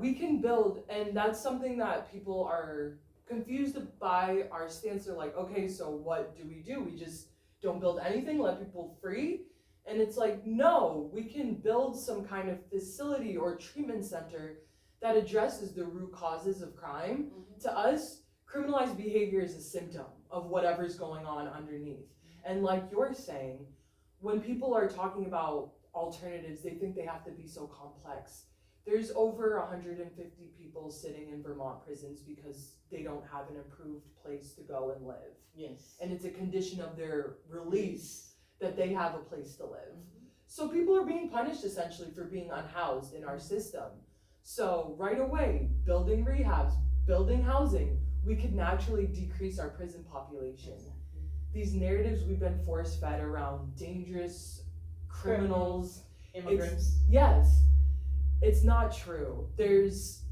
We can build, and that's something that people are confused by our stance. They're like, okay, so what do? We just don't build anything, let people free? And it's like, no, we can build some kind of facility or treatment center that addresses the root causes of crime. To us, criminalized behavior is a symptom of whatever's going on underneath. And like you're saying, when people are talking about alternatives, they think they have to be so complex. There's over 150 people sitting in Vermont prisons because they don't have an improved place to go and live. Yes. And it's a condition of their release that they have a place to live. So people are being punished essentially for being unhoused in our system. So right away, building rehabs, building housing, we could naturally decrease our prison population. These narratives we've been force fed around dangerous criminals, Immigrants. it's not true. There's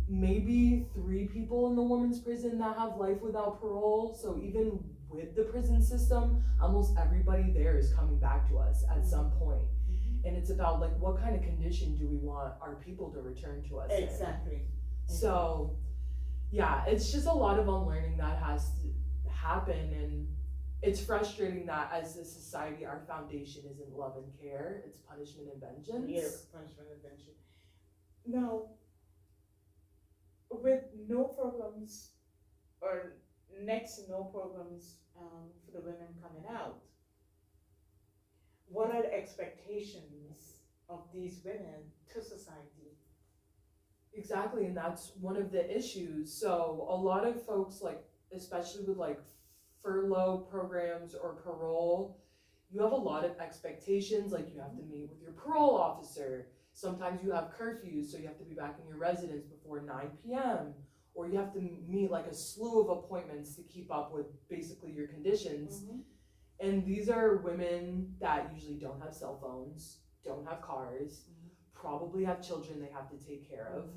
maybe 3 people in the women's prison that have life without parole. So even with the prison system, almost everybody there is coming back to us at some point. And it's about like, what kind of condition do we want our people to return to us in? Exactly. So yeah, it's just a lot of unlearning that has to happen, and it's frustrating that as a society our foundation isn't love and care, it's punishment and vengeance. Yeah, punishment and vengeance. Now, with no programs, or next to no programs for the women coming out, what are the expectations of these women to society? Exactly, and that's one of the issues. So a lot of folks, like especially with like furlough programs or parole, you have a lot of expectations. Like you have to meet with your parole officer. Sometimes you have curfews, so you have to be back in your residence before 9 p.m. Or you have to meet like a slew of appointments to keep up with basically your conditions. And these are women that usually don't have cell phones, don't have cars, probably have children they have to take care of.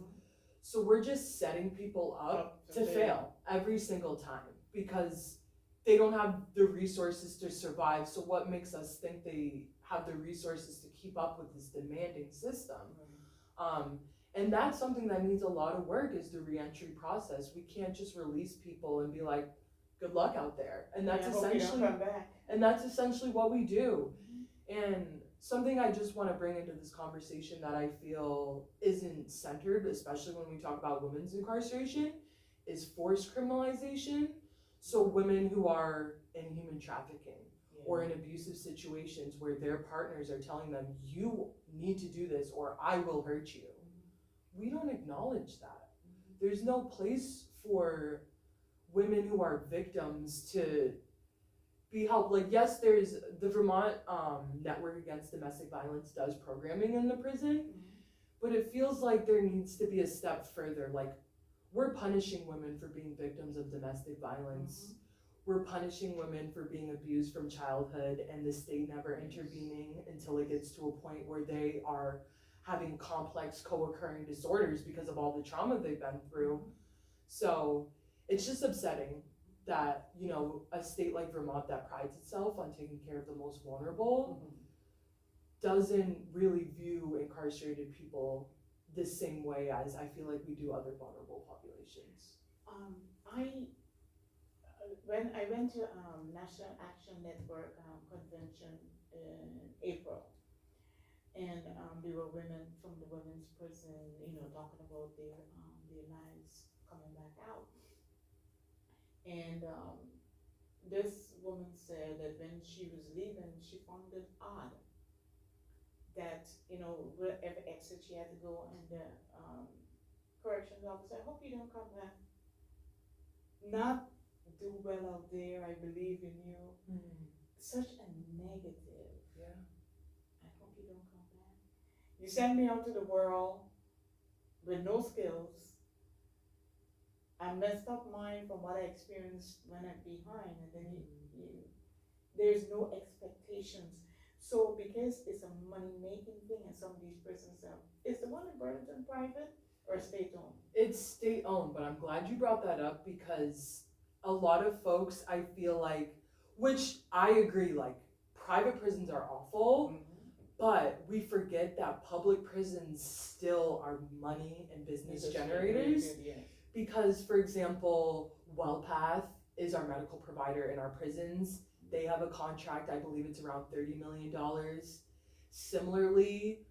So we're just setting people up to fail every single time because they don't have the resources to survive. So what makes us think they have the resources to keep up with this demanding system? And that's something that needs a lot of work is the reentry process. We can't just release people and be like, good luck out there. And that's essentially what we do. And something I just want to bring into this conversation that I feel isn't centered, especially when we talk about women's incarceration, is forced criminalization. So women who are in human trafficking or in abusive situations where their partners are telling them, you need to do this or I will hurt you. We don't acknowledge that. There's no place for women who are victims to be helped. Like, yes, there's the Vermont Network Against Domestic Violence does programming in the prison, but it feels like there needs to be a step further. Like, we're punishing women for being victims of domestic violence. We're punishing women for being abused from childhood and the state never intervening until it gets to a point where they are having complex co-occurring disorders because of all the trauma they've been through. So it's just upsetting that, you know, a state like Vermont that prides itself on taking care of the most vulnerable doesn't really view incarcerated people the same way as I feel like we do other vulnerable populations. When I went to National Action Network convention in April, and there were women from the women's prison, you know, talking about their lives coming back out. And this woman said that when she was leaving, she found it odd that, you know, wherever exit she had to go, and the corrections officer, I hope you don't come back. Not do well out there, I believe in you. Such a negative. Yeah. I hope you don't come back. You send me out to the world with no skills. I messed up mine from what I experienced when I'm behind, and then there's no expectations. So because it's a money-making thing, and some of these prisons is the one in Burlington private or state-owned? It's state-owned, but I'm glad you brought that up because a lot of folks, I feel like, which I agree, like, private prisons are awful, but we forget that public prisons still are money and business generators. Because, for example, WellPath is our medical provider in our prisons. They have a contract, I believe it's around $30 million. Similarly,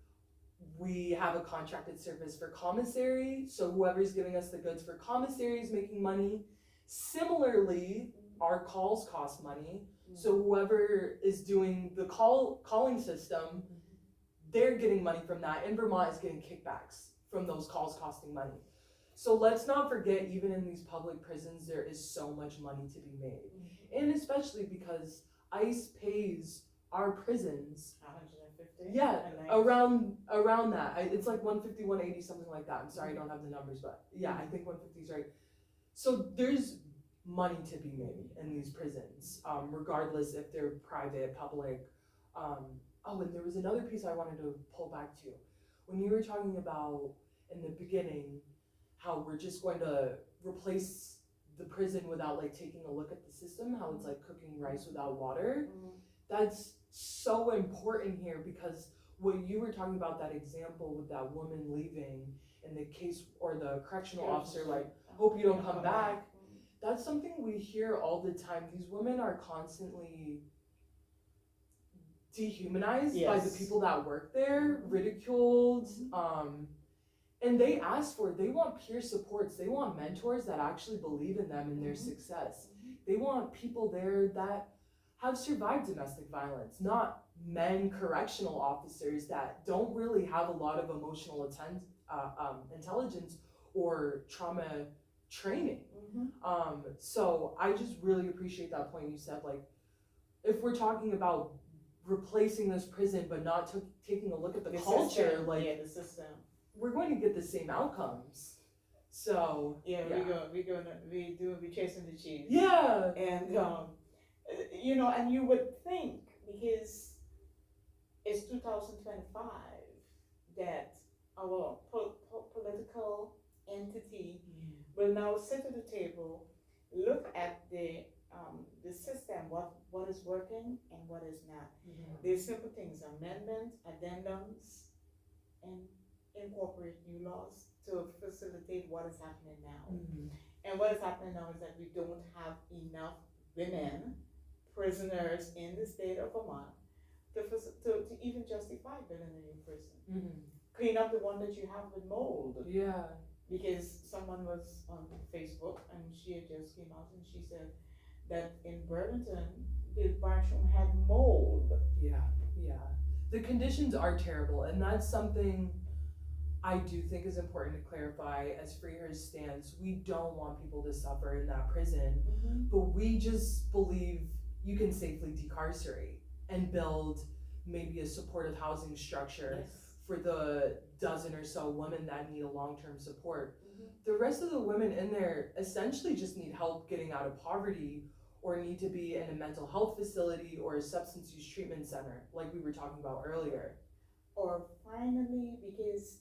we have a contracted service for commissary, so whoever's giving us the goods for commissary is making money. Similarly, our calls cost money, so whoever is doing the calling system, they're getting money from that, and Vermont is getting kickbacks from those calls costing money. So let's not forget, even in these public prisons, there is so much money to be made. And especially because ICE pays our prisons 150? Yeah, around that. It's like 150, 180, something like that. I'm sorry, I don't have the numbers, but yeah, I think 150 is right. So there's money to be made in these prisons, regardless if they're private, public. Oh, and there was another piece I wanted to pull back to. When you were talking about, in the beginning, how we're just going to replace the prison without like taking a look at the system, how it's like cooking rice without water. That's so important here because what you were talking about, that example with that woman leaving and the case or the correctional officer like, hope you don't come back. That's something we hear all the time. These women are constantly dehumanized by the people that work there, ridiculed, and they want peer supports. They want mentors that actually believe in them and their success. They want people there that have survived domestic violence, not men correctional officers that don't really have a lot of emotional intelligence or trauma training. So I just really appreciate that point you said, like, if we're talking about replacing this prison but not taking a look at the culture, system, like, yeah, the system. we're going to get the same outcomes. So Yeah, we chasing the cheese. yeah, And you know, and you would think, because it's 2025, that our political entity will now sit at the table, look at the system, what is working and what is not. There's simple things: amendments, addendums, and incorporate new laws to facilitate what is happening now. And what is happening now is that we don't have enough women prisoners in the state of Vermont to even justify building a new prison. Clean up the one that you have with mold. Yeah. Because someone was on Facebook and she had just came out and she said that in Burlington, the bathroom had mold. Yeah. The conditions are terrible, and that's something I do think is important to clarify. As Freeher's stance, we don't want people to suffer in that prison, but we just believe you can safely decarcerate and build maybe a supportive housing structure for the dozen or so women that need a long-term support. The rest of the women in there essentially just need help getting out of poverty, or need to be in a mental health facility or a substance use treatment center, like we were talking about earlier. Or finally, because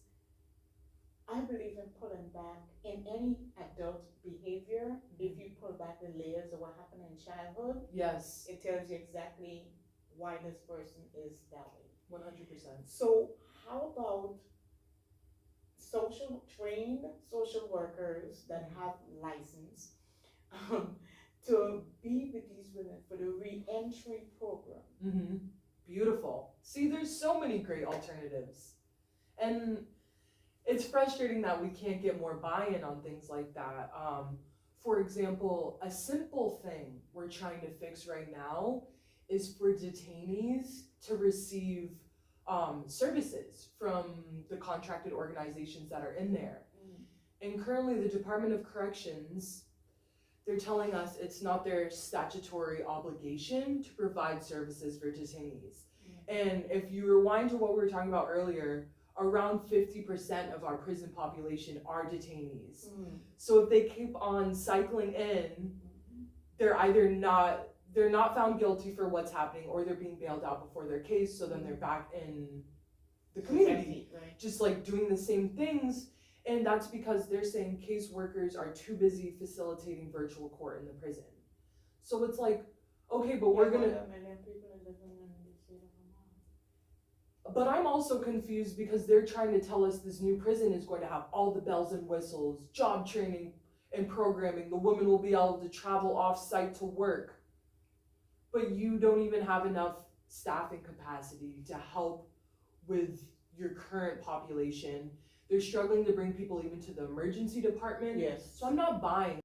I believe in pulling back in any adult behavior. If you pull back the layers of what happened in childhood, Yes, it tells you exactly why this person is that way. 100%. So how about trained social workers that have license to be with these women for the re-entry program? Beautiful. See, there's so many great alternatives. And it's frustrating that we can't get more buy-in on things like that. For example, a simple thing we're trying to fix right now is for detainees to receive services from the contracted organizations that are in there. And currently the Department of Corrections, they're telling us it's not their statutory obligation to provide services for detainees. And if you rewind to what we were talking about earlier, around 50% of our prison population are detainees. So if they keep on cycling in, they're not found guilty for what's happening, or they're being bailed out before their case, so then they're back in the community, Right. just like doing the same things. And that's because they're saying caseworkers are too busy facilitating virtual court in the prison. So it's like, okay, but we're gonna. But I'm also confused because they're trying to tell us this new prison is going to have all the bells and whistles, job training and programming. The woman will be able to travel off-site to work. But you don't even have enough staffing capacity to help with your current population. They're struggling to bring people even to the emergency department. Yes. So I'm not buying